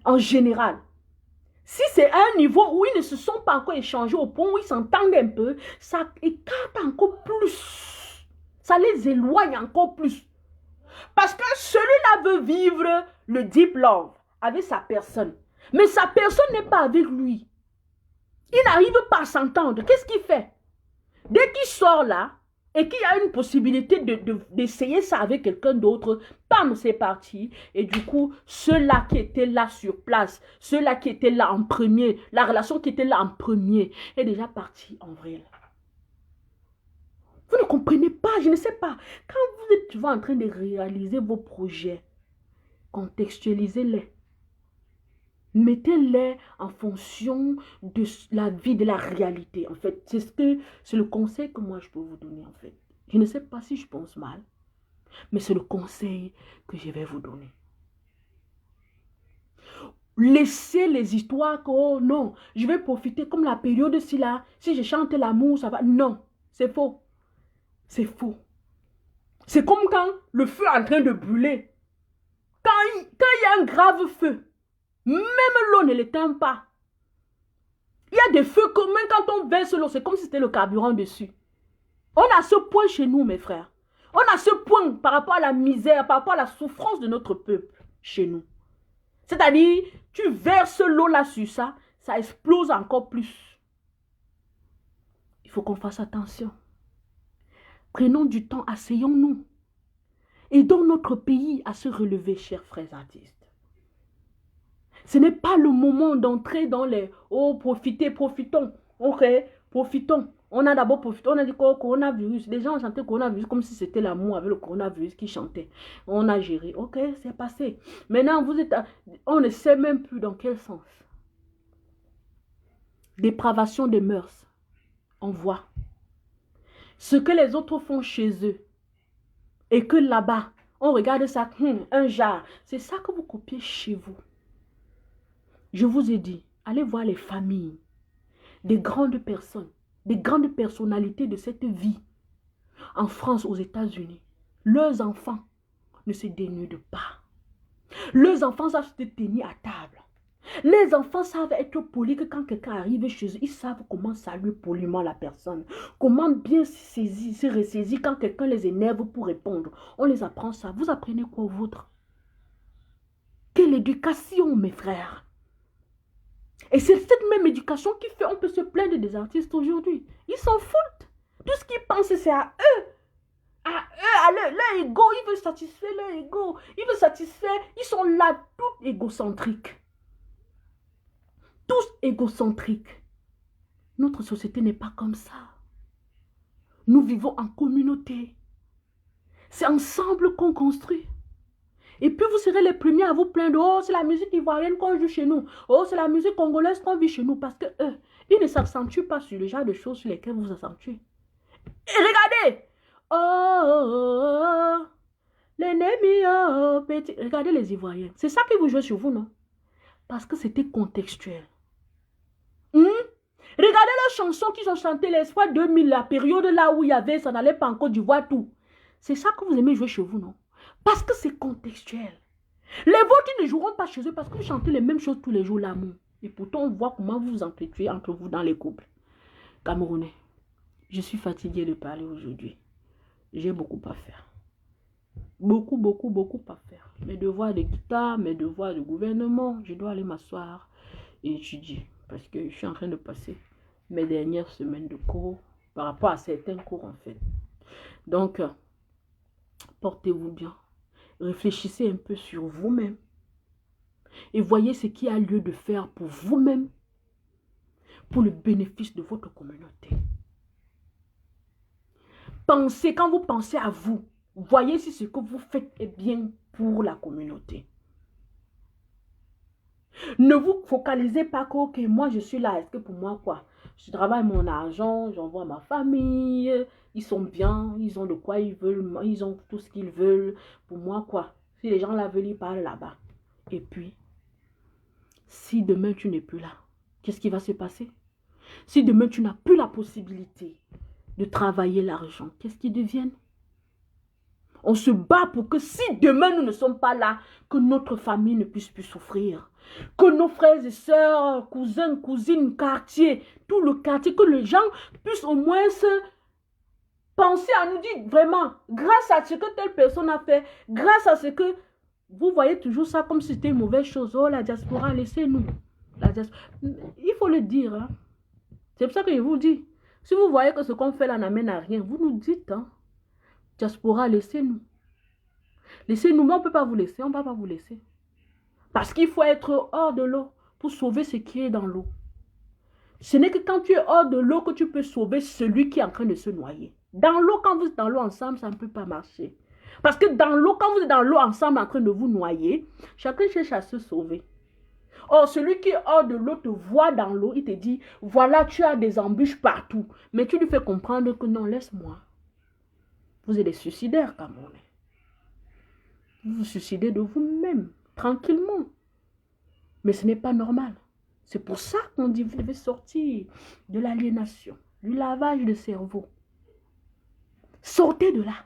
[SPEAKER 2] en général, si c'est à un niveau où ils ne se sont pas encore échangés au point où ils s'entendent un peu, ça écarte encore plus. Ça les éloigne encore plus. Parce que celui-là veut vivre le deep love avec sa personne. Mais sa personne n'est pas avec lui. Il n'arrive pas à s'entendre. Qu'est-ce qu'il fait? Dès qu'il sort là, et qu'il y a une possibilité d'essayer ça avec quelqu'un d'autre, bam, c'est parti. Et du coup, ceux-là qui étaient là sur place, ceux-là qui étaient là en premier, la relation qui était là en premier, est déjà partie en vrille. Vous ne comprenez pas, je ne sais pas. Quand vous êtes souvent en train de réaliser vos projets, contextualisez-les. Mettez-les en fonction de la vie, de la réalité. En fait, c'est le conseil que moi je peux vous donner en fait. Je ne sais pas si je pense mal, mais c'est le conseil que je vais vous donner. Laissez les histoires que, oh non, je vais profiter comme la période si là, si je chante l'amour, ça va. Non, c'est faux. C'est faux. C'est comme quand le feu est en train de brûler. Quand il y a un grave feu, même l'eau ne l'éteint pas. Il y a des feux que même quand on verse l'eau, c'est comme si c'était le carburant dessus. On a ce point chez nous, mes frères. On a ce point par rapport à la misère, par rapport à la souffrance de notre peuple chez nous. C'est-à-dire, tu verses l'eau là sur ça, ça explose encore plus. Il faut qu'on fasse attention. Prenons du temps, asseyons-nous. Aidons notre pays à se relever, chers frères artistes. Ce n'est pas le moment d'entrer dans les « oh, profitons, ok, profitons ». On a d'abord profité, on a dit quoi, coronavirus. Les gens ont chanté coronavirus comme si c'était l'amour avec le coronavirus qui chantait. On a géré, ok, c'est passé. Maintenant, on ne sait même plus dans quel sens. Dépravation des mœurs, on voit. Ce que les autres font chez eux et que là-bas, on regarde ça, un jar. C'est ça que vous copiez chez vous. Je vous ai dit, allez voir les familles, des grandes personnes, des grandes personnalités de cette vie, en France, aux États-Unis. Leurs enfants ne se dénudent pas. Leurs enfants savent se tenir à table. Les enfants savent être polis que quand quelqu'un arrive chez eux, ils savent comment saluer poliment la personne. Comment bien se ressaisir quand quelqu'un les énerve pour répondre. On les apprend ça. Vous apprenez quoi au vôtre? Quelle éducation, mes frères! Et c'est cette même éducation qui fait on peut se plaindre des artistes aujourd'hui. Ils s'en foutent. Tout ce qu'ils pensent, c'est à eux. À leur ego. Ils veulent satisfaire leur ego. Ils veulent satisfaire. Ils sont là, tout égocentriques. Tous égocentriques. Notre société n'est pas comme ça. Nous vivons en communauté. C'est ensemble qu'on construit. Et puis vous serez les premiers à vous plaindre. Oh, c'est la musique ivoirienne qu'on joue chez nous. Oh, c'est la musique congolaise qu'on vit chez nous. Parce que eux, ils ne s'accentuent pas sur le genre de choses sur lesquelles vous vous accentuez. Et regardez. Oh, l'ennemi, oh, petit. Regardez les Ivoiriens. C'est ça qui vous joue sur vous, non? Parce que c'était contextuel. Regardez leurs chansons qu'ils ont chantées l'espoir 2000, la période là où il y avait, ça n'allait pas en Côte d'Ivoire, tout. C'est ça que vous aimez jouer chez vous, non? Parce que c'est contextuel. Les vôtres, ils ne joueront pas chez eux parce que vous chantez les mêmes choses tous les jours, l'amour. Et pourtant, on voit comment vous vous entretuez entre vous dans les couples. Camerounais, je suis fatiguée de parler aujourd'hui. J'ai beaucoup à faire. Beaucoup à faire. Mes devoirs de guitare, mes devoirs de gouvernement, je dois aller m'asseoir et étudier. Parce que je suis en train de passer mes dernières semaines de cours par rapport à certains cours en fait. Donc, portez-vous bien. Réfléchissez un peu sur vous-même. Et voyez ce qu'il y a lieu de faire pour vous-même. Pour le bénéfice de votre communauté. Pensez, quand vous pensez à vous, voyez si ce que vous faites est bien pour la communauté. Ne vous focalisez pas que, ok, moi je suis là, est-ce que pour moi quoi? Je travaille mon argent, j'envoie ma famille, ils sont bien, ils ont de quoi ils veulent, ils ont tout ce qu'ils veulent. Pour moi quoi? Si les gens là veulent, ils parlent là-bas. Et puis, si demain tu n'es plus là, qu'est-ce qui va se passer? Si demain tu n'as plus la possibilité de travailler l'argent, qu'est-ce qui devient? On se bat pour que si demain nous ne sommes pas là, que notre famille ne puisse plus souffrir. Que nos frères et sœurs, cousins, cousines, quartier, tout le quartier, que les gens puissent au moins se penser à nous dire vraiment, grâce à ce que telle personne a fait, grâce à ce que vous voyez toujours ça comme si c'était une mauvaise chose. Oh, la diaspora, laissez-nous. Il faut le dire. Hein. C'est pour ça que je vous dis. Si vous voyez que ce qu'on fait là n'amène à rien, vous nous dites. Hein. Diaspora, laissez-nous. Laissez-nous, mais on ne peut pas vous laisser. On ne va pas vous laisser. Parce qu'il faut être hors de l'eau pour sauver ce qui est dans l'eau. Ce n'est que quand tu es hors de l'eau que tu peux sauver celui qui est en train de se noyer. Dans l'eau, quand vous êtes dans l'eau ensemble, ça ne peut pas marcher. Parce que dans l'eau, quand vous êtes dans l'eau ensemble en train de vous noyer, chacun cherche à se sauver. Or, celui qui est hors de l'eau te voit dans l'eau, il te dit, voilà, tu as des embûches partout. Mais tu lui fais comprendre que non, laisse-moi. Vous êtes des suicidaires, Camerounais. Vous vous suicidez de vous-même, tranquillement. Mais ce n'est pas normal. C'est pour ça qu'on dit, vous devez sortir de l'aliénation, du lavage de cerveau. Sortez de là.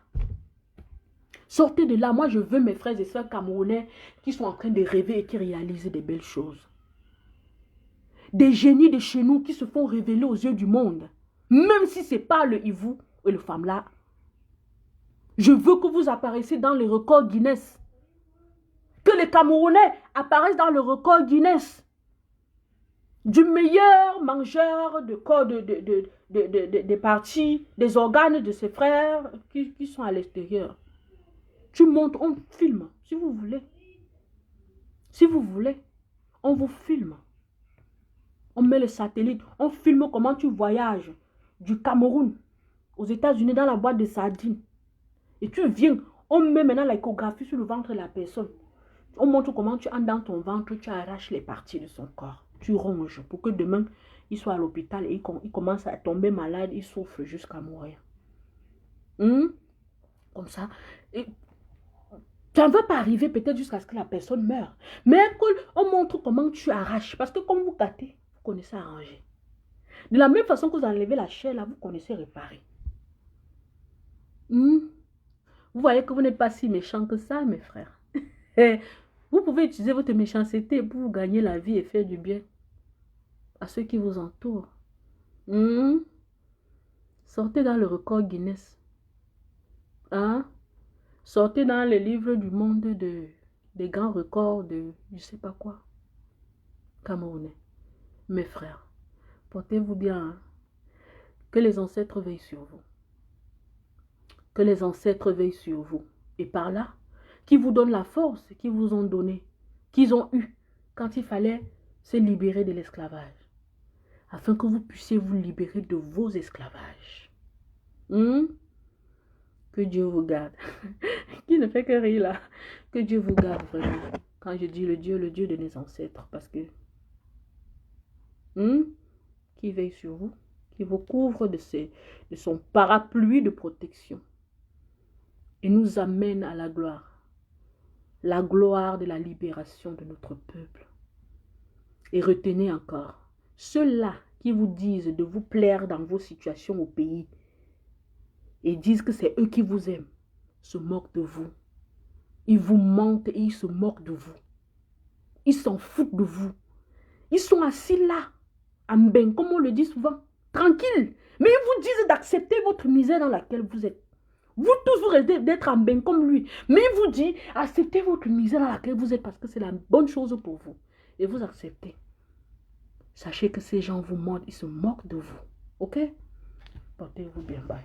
[SPEAKER 2] Sortez de là. Moi, je veux mes frères et sœurs camerounais qui sont en train de rêver et qui réalisent des belles choses. Des génies de chez nous qui se font révéler aux yeux du monde. Même si ce n'est pas le Hivou et le Famla. Je veux que vous apparaissiez dans les records Guinness. Que les Camerounais apparaissent dans le record Guinness. Du meilleur mangeur de corps des parties, des organes de ses frères qui sont à l'extérieur. Tu montes, on filme, si vous voulez. Si vous voulez, on vous filme. On met le satellite, on filme comment tu voyages du Cameroun aux États-Unis dans la boîte de sardines. Et tu viens, on met maintenant l'échographie sur le ventre de la personne. On montre comment tu entres dans ton ventre, tu arraches les parties de son corps. Tu ronges pour que demain, il soit à l'hôpital et il commence à tomber malade, il souffre jusqu'à mourir. Comme ça. Et ça ne va pas arriver peut-être jusqu'à ce que la personne meure. Mais on montre comment tu arraches. Parce que comme vous gâtez, vous connaissez arranger. De la même façon que vous enlevez la chair, là, vous connaissez réparer. Vous voyez que vous n'êtes pas si méchant que ça, mes frères. Vous pouvez utiliser votre méchanceté pour vous gagner la vie et faire du bien à ceux qui vous entourent. Sortez dans le record Guinness. Sortez dans les livres du monde des grands records de je ne sais pas quoi. Camerounais. Mes frères, portez-vous bien. Que les ancêtres veillent sur vous. Que les ancêtres veillent sur vous. Et par là, qui vous donnent la force qu'ils vous ont donnée, qu'ils ont eue quand il fallait se libérer de l'esclavage. Afin que vous puissiez vous libérer de vos esclavages. Que Dieu vous garde. Qui ne fait que rire là. Que Dieu vous garde vraiment. Quand je dis le Dieu de mes ancêtres. Parce que qui veille sur vous, qui vous couvre de son parapluie de protection. Et nous amène à la gloire. La gloire de la libération de notre peuple. Et retenez encore, ceux-là qui vous disent de vous plaire dans vos situations au pays et disent que c'est eux qui vous aiment, se moquent de vous. Ils vous mentent et ils se moquent de vous. Ils s'en foutent de vous. Ils sont assis là, en bain, comme on le dit souvent, tranquille. Mais ils vous disent d'accepter votre misère dans laquelle vous êtes. Vous tous, vous restez d'être en bain comme lui. Mais il vous dit, acceptez votre misère dans laquelle vous êtes parce que c'est la bonne chose pour vous. Et vous acceptez. Sachez que ces gens vous mentent, ils se moquent de vous. Ok? Portez-vous bien, bye.